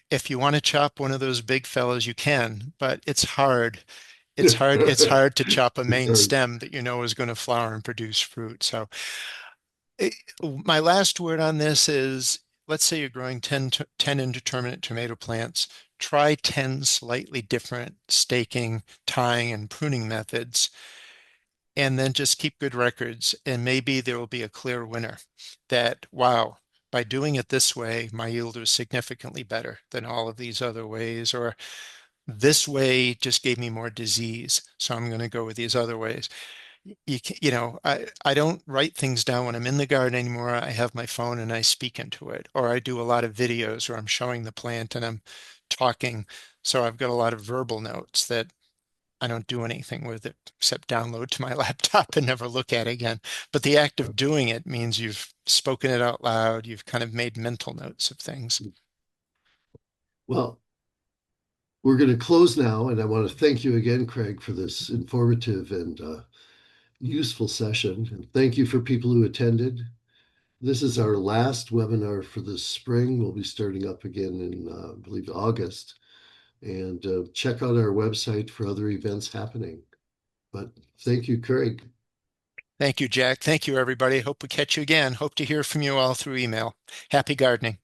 If you want to chop one of those big fellows, you can, but it's hard. It's hard. It's hard to chop a it's main hard. stem that you know is going to flower and produce fruit. So it, my last word on this is, let's say you're growing 10 indeterminate tomato plants. Try 10 slightly different staking, tying, and pruning methods, and then just keep good records. And maybe there will be a clear winner that, wow, by doing it this way, my yield was significantly better than all of these other ways, or this way just gave me more disease. So I'm going to go with these other ways. I don't write things down when I'm in the garden anymore. I have my phone and I speak into it, or I do a lot of videos where I'm showing the plant and I'm talking. So I've got a lot of verbal notes that I don't do anything with it except download to my laptop and never look at it again. But the act of doing it means you've spoken it out loud. You've kind of made mental notes of things. Well, we're going to close now, and I want to thank you again, Craig, for this informative and useful session. And thank you for people who attended. This is our last webinar for the spring. We'll be starting up again in, I believe, August. And check out our website for other events happening. But thank you, Craig. Thank you, Jack. Thank you, everybody. Hope we catch you again. Hope to hear from you all through email. Happy gardening.